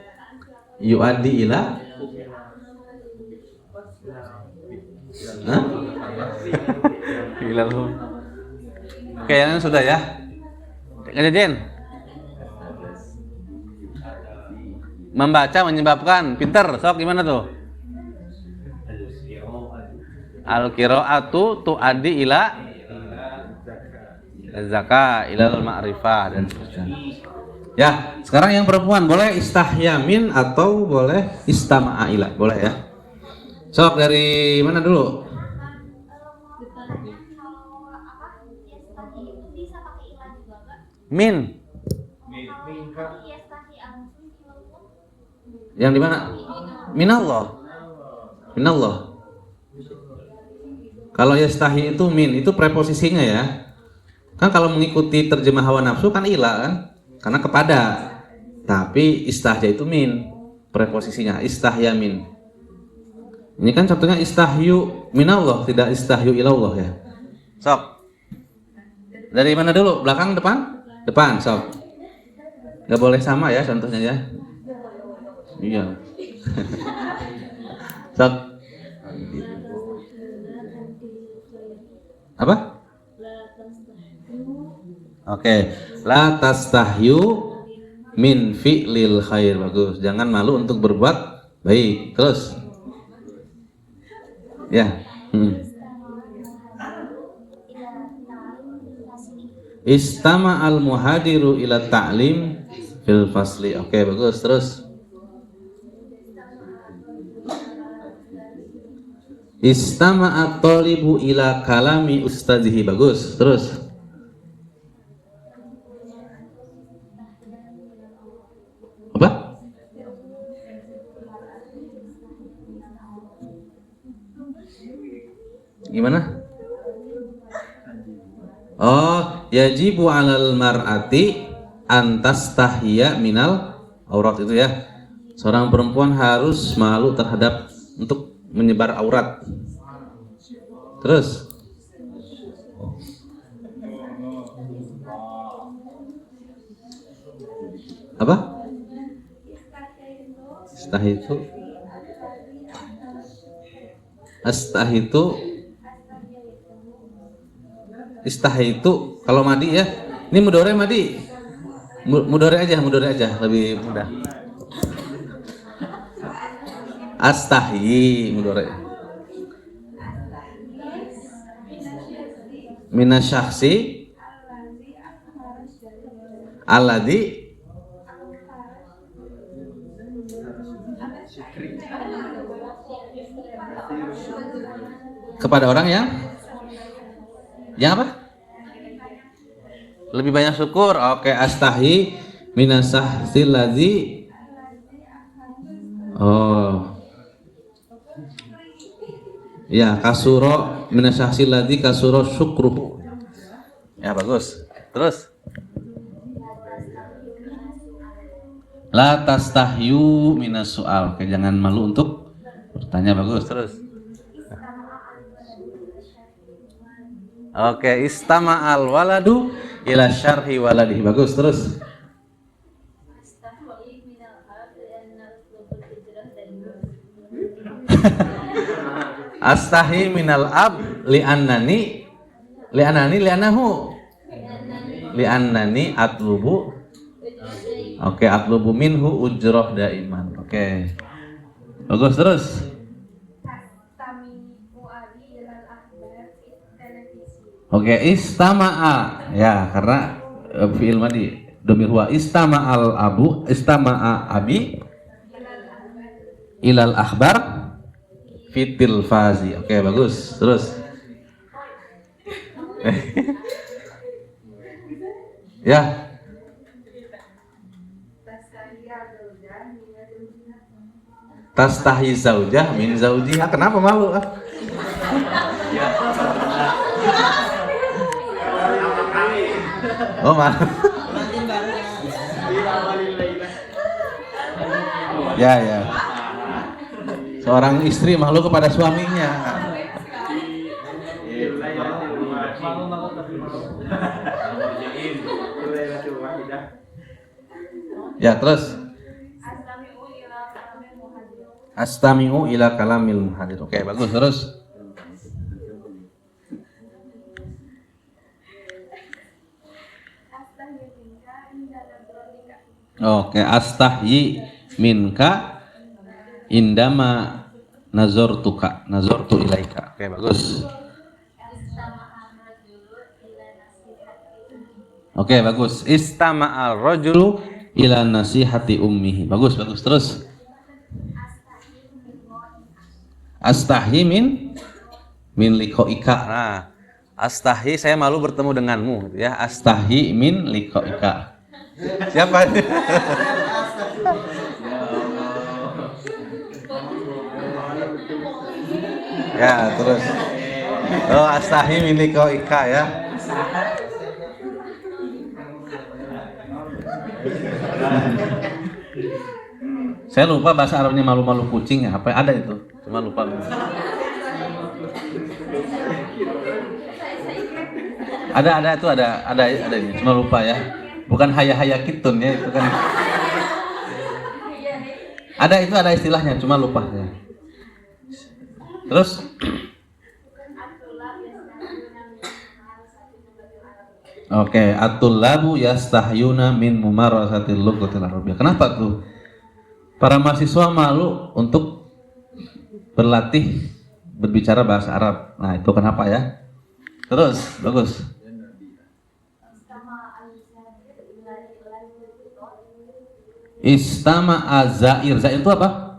yuaddi ila kayaknya sudah ya. Kejadian membaca menyebabkan pinter, sok gimana tuh? Al-qiraatu tuaddi ila zakat, ilal ma'rifah dan seterusnya. Ya, sekarang yang perempuan boleh istahyamin atau boleh istama'a ila, boleh ya. Sok dari mana dulu? Min. Yang di mana? Minallah. Minallah. Kalau yastahi itu min, itu preposisinya ya. Kan kalau mengikuti terjemah hawa nafsu kan ila kan? Karena kepada. Tapi istahya itu min, preposisinya istahya min. Ini kan contohnya istahyu minallah, tidak istahyu ilallah ya. Sok. Dari mana dulu? Belakang, depan? Depan, sok. Gak boleh sama ya contohnya ya. Iya. Sok. Apa? Oke. La tastahyu min fi'lil khair. Bagus. Jangan malu untuk berbuat baik. Terus. Ya. Istama al muhadiru ila ta'lim fil fasli. Oke, bagus. Terus. Istama at-talibu ila kalami ustadzihi. Bagus. Terus. Apa? Gimana? Oh, yajibu 'alal mar'ati antastahya minal aurat, itu ya. Seorang perempuan harus malu terhadap untuk menyebar aurat. Terus apa? Istahitu kalau madi ya. Ini mudore madi. Mudore aja lebih mudah. Astahi mudore. Minasyakhsi alladzi kepada orang yang apa? Lebih banyak syukur. Oke, astahi minasyakhsi alladzi. Oh. Ya, kasuro minasyakhsi alladzi kasuro syukruhu. Ya, bagus. Terus la tastahyu minas su'al. Oke, jangan malu untuk bertanya. Bagus. Terus oke, istama al waladu ila syarhi waladihi. Bagus. Terus astahi minal ab li'annani atlubu. Oke, atlubu minhu ujroh daiman. Oke, bagus. Terus Oke, istama'a ya karena fi'il madi dhamir huwa istama'al abu istama'a abi ilal akhbar fitil fazi. Oke, bagus. Terus. Ya. Tastahi zaujah min zaujiha. Kenapa malu? Oh, malu. Ya, ya. Seorang istri malu kepada suaminya. Ya, terus. Astami'u ila kalamil muhadir. Oke, bagus. Terus. Oke, astahyi minka indama nazartu ilaika. Oke, bagus. Oke, bagus. Istama'al rajulu ila nasihati ummihi. Bagus, bagus. Terus. Astahyi min liqaika. Nah, astahyi saya malu bertemu denganmu gitu ya. Astahyi min liqaika. Siapa ini? Ya, terus. Oh, astahyi min liqaika ya. Saya lupa bahasa Arabnya malu-malu kucing ya. Apa ada itu? Cuma lupa. Ada itu ada ini. Cuma lupa ya. Bukan haya-haya kitun ya itu kan. Ada istilahnya, cuma lupa ya. Terus Oke, at-tullabu yastahyuna min mumarasatil lughatil arabiyyah. Kenapa tuh? Para mahasiswa malu untuk berlatih berbicara bahasa Arab. Nah, itu kenapa ya? Terus, bagus. Istama'a zair. Zair itu apa?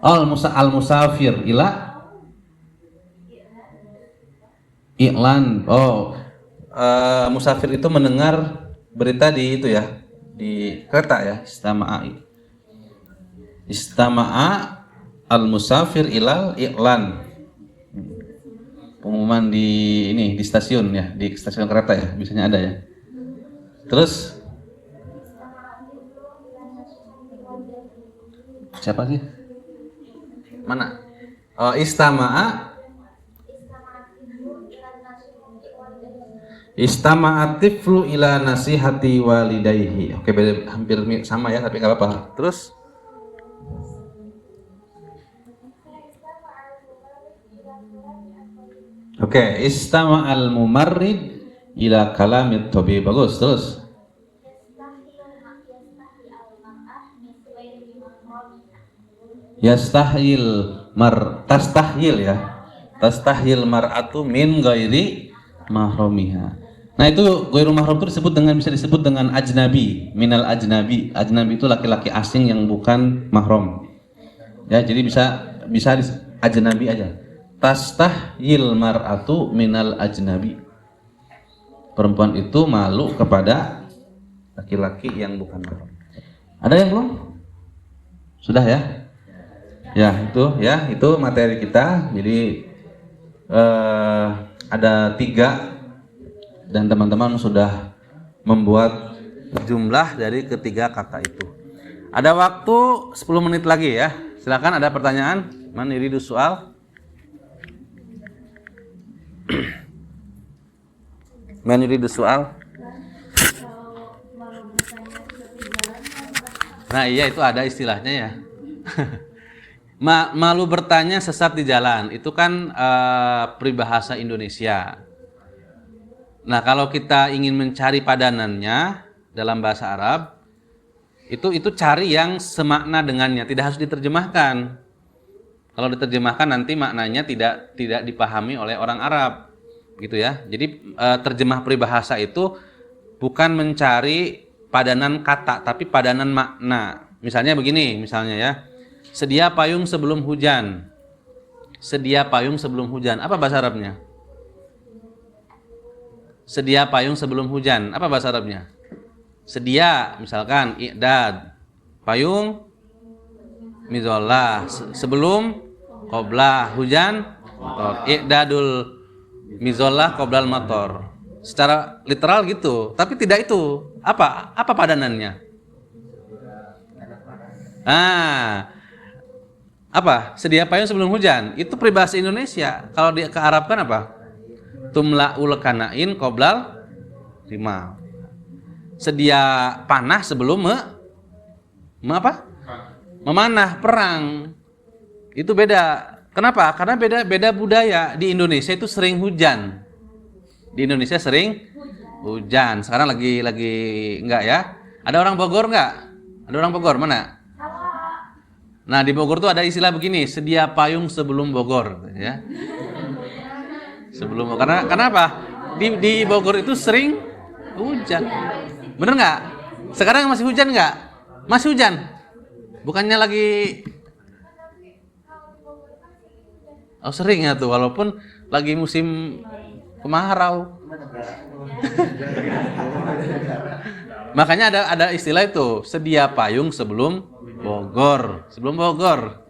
Al-musafir ila iklan. Oh, musafir itu mendengar berita di itu ya, di kereta ya. Istama'a al-musafir ilal iklan. Pengumuman di stasiun ya, di stasiun kereta ya, biasanya ada ya. Terus siapa sih? Mana? Oh, Istama'at tiflu ila nasihati walidayhi. Oke, hampir sama ya, tapi nggak apa-apa. Terus Oke, istama'al mumarrid ila kalamit tabib. Bagus, terus. Tastahyil mar'atu min ghairi mahramiha. Nah, itu ghairu mahram itu bisa disebut dengan ajnabi, minal ajnabi. Ajnabi itu laki-laki asing yang bukan mahram. Ya, jadi bisa ajnabi aja. Tastahyil mar'atu minal ajnabi. Perempuan itu malu kepada laki-laki yang bukan mahram. Ada yang belum? Sudah ya? Ya, itu materi kita. Jadi ada 3 dan teman-teman sudah membuat jumlah dari ketiga kata itu. Ada waktu 10 menit lagi ya. Silakan, ada pertanyaan? Man yuridu soal? Man yuridu soal? Nah, iya, itu ada istilahnya ya. Malu bertanya sesat di jalan, itu kan peribahasa Indonesia. Nah, kalau kita ingin mencari padanannya dalam bahasa Arab, itu cari yang semakna dengannya, tidak harus diterjemahkan. Kalau diterjemahkan nanti maknanya tidak dipahami oleh orang Arab, gitu ya. Jadi terjemah peribahasa itu bukan mencari padanan kata, tapi padanan makna. Misalnya begini, misalnya ya. Sedia payung sebelum hujan. Sedia payung sebelum hujan. Apa bahasa Arabnya? Sedia payung sebelum hujan. Apa bahasa Arabnya? Sedia, misalkan i'dad. Payung mizollah. Sebelum qoblah hujan motor. I'dadul mizollah qoblal motor. Secara literal gitu, tapi tidak itu. Apa padanannya? Apa? Sedia payung sebelum hujan. Itu peribahasa Indonesia. Kalau ke Arabkan apa? Tumla'ul kanain qoblal rima. Sedia panah sebelum memanah perang. Itu beda. Kenapa? Karena beda budaya. Di Indonesia itu sering hujan. Di Indonesia sering hujan. Sekarang lagi enggak ya? Ada orang Bogor enggak? Ada orang Bogor mana? Nah, di Bogor tuh ada istilah begini, sedia payung sebelum Bogor, ya. Sebelum, karena kenapa? Di Bogor itu sering hujan. Bener nggak? Sekarang masih hujan nggak? Masih hujan. Bukannya lagi sering ya tuh, walaupun lagi musim kemarau. Makanya ada istilah itu, sedia payung sebelum Bogor. Sebelum Bogor.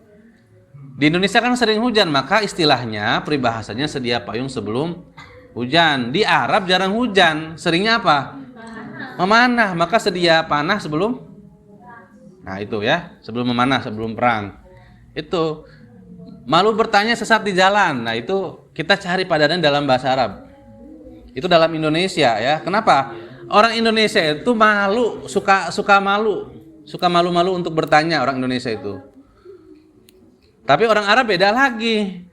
Di Indonesia kan sering hujan, maka istilahnya peribahasanya sedia payung sebelum hujan. Di Arab jarang hujan, seringnya apa? Memanah, maka sedia panah sebelum. Nah itu ya, sebelum memanah, sebelum perang. Itu malu bertanya sesat di jalan. Nah itu kita cari padanan dalam bahasa Arab. Itu dalam Indonesia ya. Kenapa? Orang Indonesia itu malu, suka malu-malu untuk bertanya orang Indonesia itu. Tapi orang Arab beda lagi.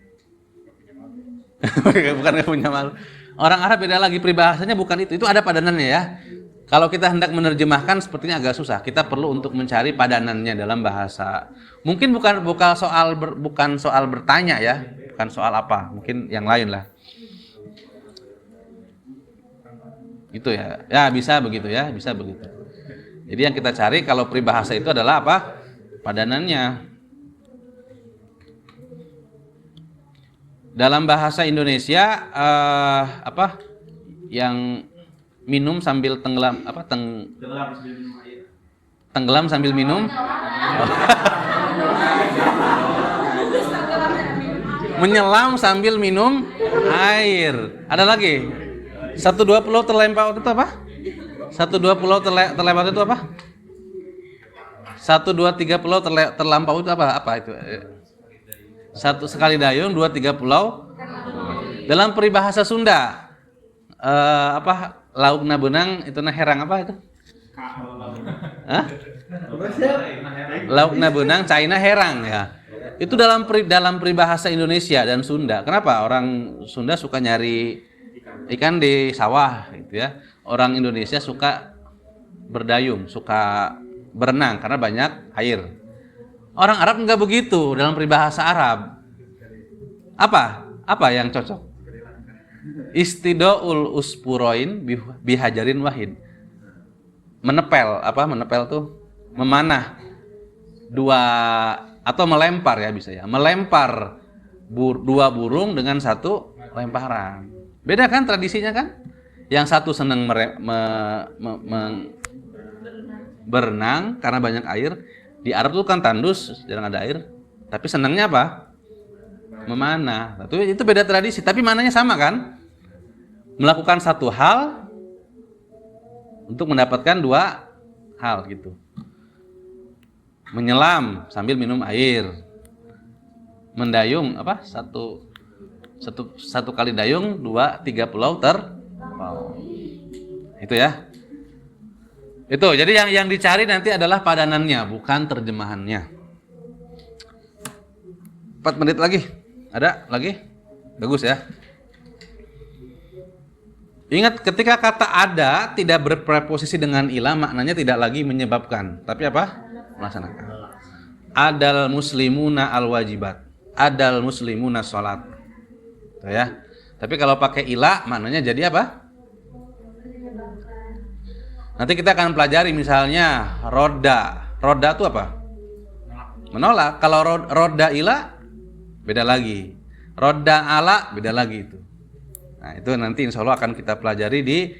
Bukan gak punya malu. Orang Arab beda lagi, peribahasanya bukan itu. Itu ada padanannya ya. Kalau kita hendak menerjemahkan sepertinya agak susah. Kita perlu untuk mencari padanannya dalam bahasa. Mungkin bukan soal bertanya ya, bukan soal apa, mungkin yang lain lah. Itu ya. Ya bisa begitu ya, bisa begitu. Jadi yang kita cari kalau peribahasa itu adalah apa? Padanannya. Dalam bahasa Indonesia yang minum sambil tenggelam tenggelam sambil minum menyelam sambil minum air. Ada lagi 1-2 pulau terlempar itu apa? 1-2 pulau terlempar itu apa? 1-2-3 pulau terlampau itu apa itu? 1 sekali dayung, 2-3 pulau. Dalam peribahasa Sunda laukna benang itu herang apa itu? Laukna benang caina herang ya. Itu dalam peribahasa Indonesia dan Sunda. Kenapa? Orang Sunda suka nyari ikan di sawah gitu ya. Orang Indonesia suka berdayung, suka berenang karena banyak air. Orang Arab enggak begitu dalam peribahasa Arab. Apa yang cocok? Istidaul uspuroin bihajarin wahid. Menepel tuh memanah atau melempar ya bisa ya. Melempar 2 burung dengan 1 lemparan. Beda kan tradisinya kan? Yang satu senang berenang karena banyak air. Di Arab tuh kan tandus, jarang ada air. Tapi senangnya apa? Memanah. Itu beda tradisi, tapi mananya sama kan? Melakukan satu hal untuk mendapatkan 2 hal gitu. Menyelam sambil minum air. Mendayung satu kali dayung 2-3 pulau terpaut. Itu ya. Itu, jadi yang dicari nanti adalah padanannya, bukan terjemahannya. 4 menit lagi. Ada lagi? Bagus ya. Ingat, ketika kata ada tidak berpreposisi dengan ila, maknanya tidak lagi menyebabkan, tapi apa? Melaksanakan. Adal muslimuna al wajibat. adal muslimuna sholat. Tuh ya. Tapi kalau pakai ila maknanya jadi apa? Nanti kita akan pelajari misalnya roda. Roda itu apa? Menolak. Kalau roda ila beda lagi. Roda ala beda lagi itu. Nah, itu nanti insya Allah akan kita pelajari di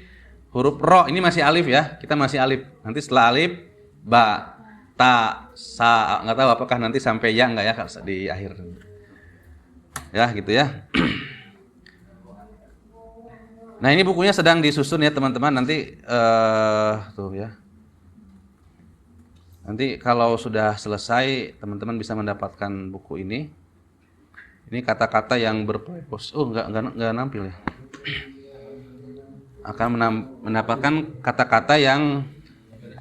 huruf ro. Ini masih alif ya. Kita masih alif. Nanti setelah alif ba, ta, sa, nggak tahu apakah nanti sampai ya nggak ya di akhir. Ya, gitu ya. Nah, ini bukunya sedang disusun ya, teman-teman. Nanti tuh ya. Nanti kalau sudah selesai, teman-teman bisa mendapatkan buku ini. Ini kata-kata yang berpurpose. Oh, enggak nampil ya. Akan mendapatkan kata-kata yang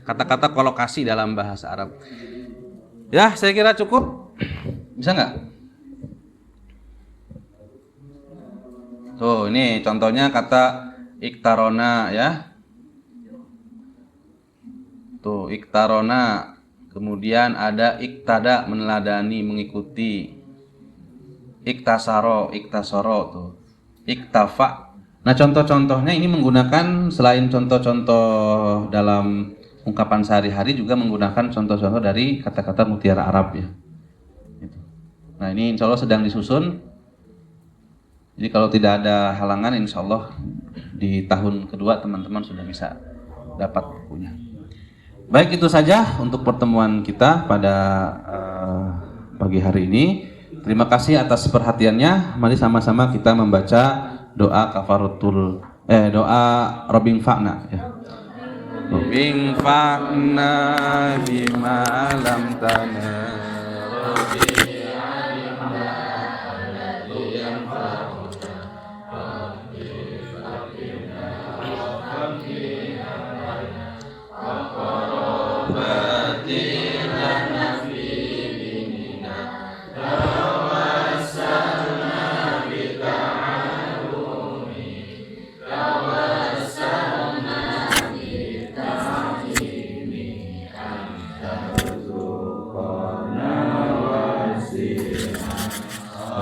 kata-kata kolokasi dalam bahasa Arab. Ya, saya kira cukup. Bisa nggak? Tuh, ini contohnya kata iktarona ya. Tuh, iktarona. Kemudian ada iktada, meneladani, mengikuti. Iktasaro, iktasoro tuh. Iktafa. Nah, contoh-contohnya ini menggunakan selain contoh-contoh dalam ungkapan sehari-hari juga menggunakan contoh-contoh dari kata-kata mutiara Arab ya. Nah, ini insya Allah sedang disusun. Jadi kalau tidak ada halangan insya Allah di tahun kedua teman-teman sudah bisa dapat bukunya. Baik, itu saja untuk pertemuan kita pada pagi hari ini. Terima kasih atas perhatiannya. Mari sama-sama kita membaca doa kafaratul doa Robbing Fa'na ya. Robbing Fa'na bima lam tana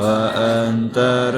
wa anta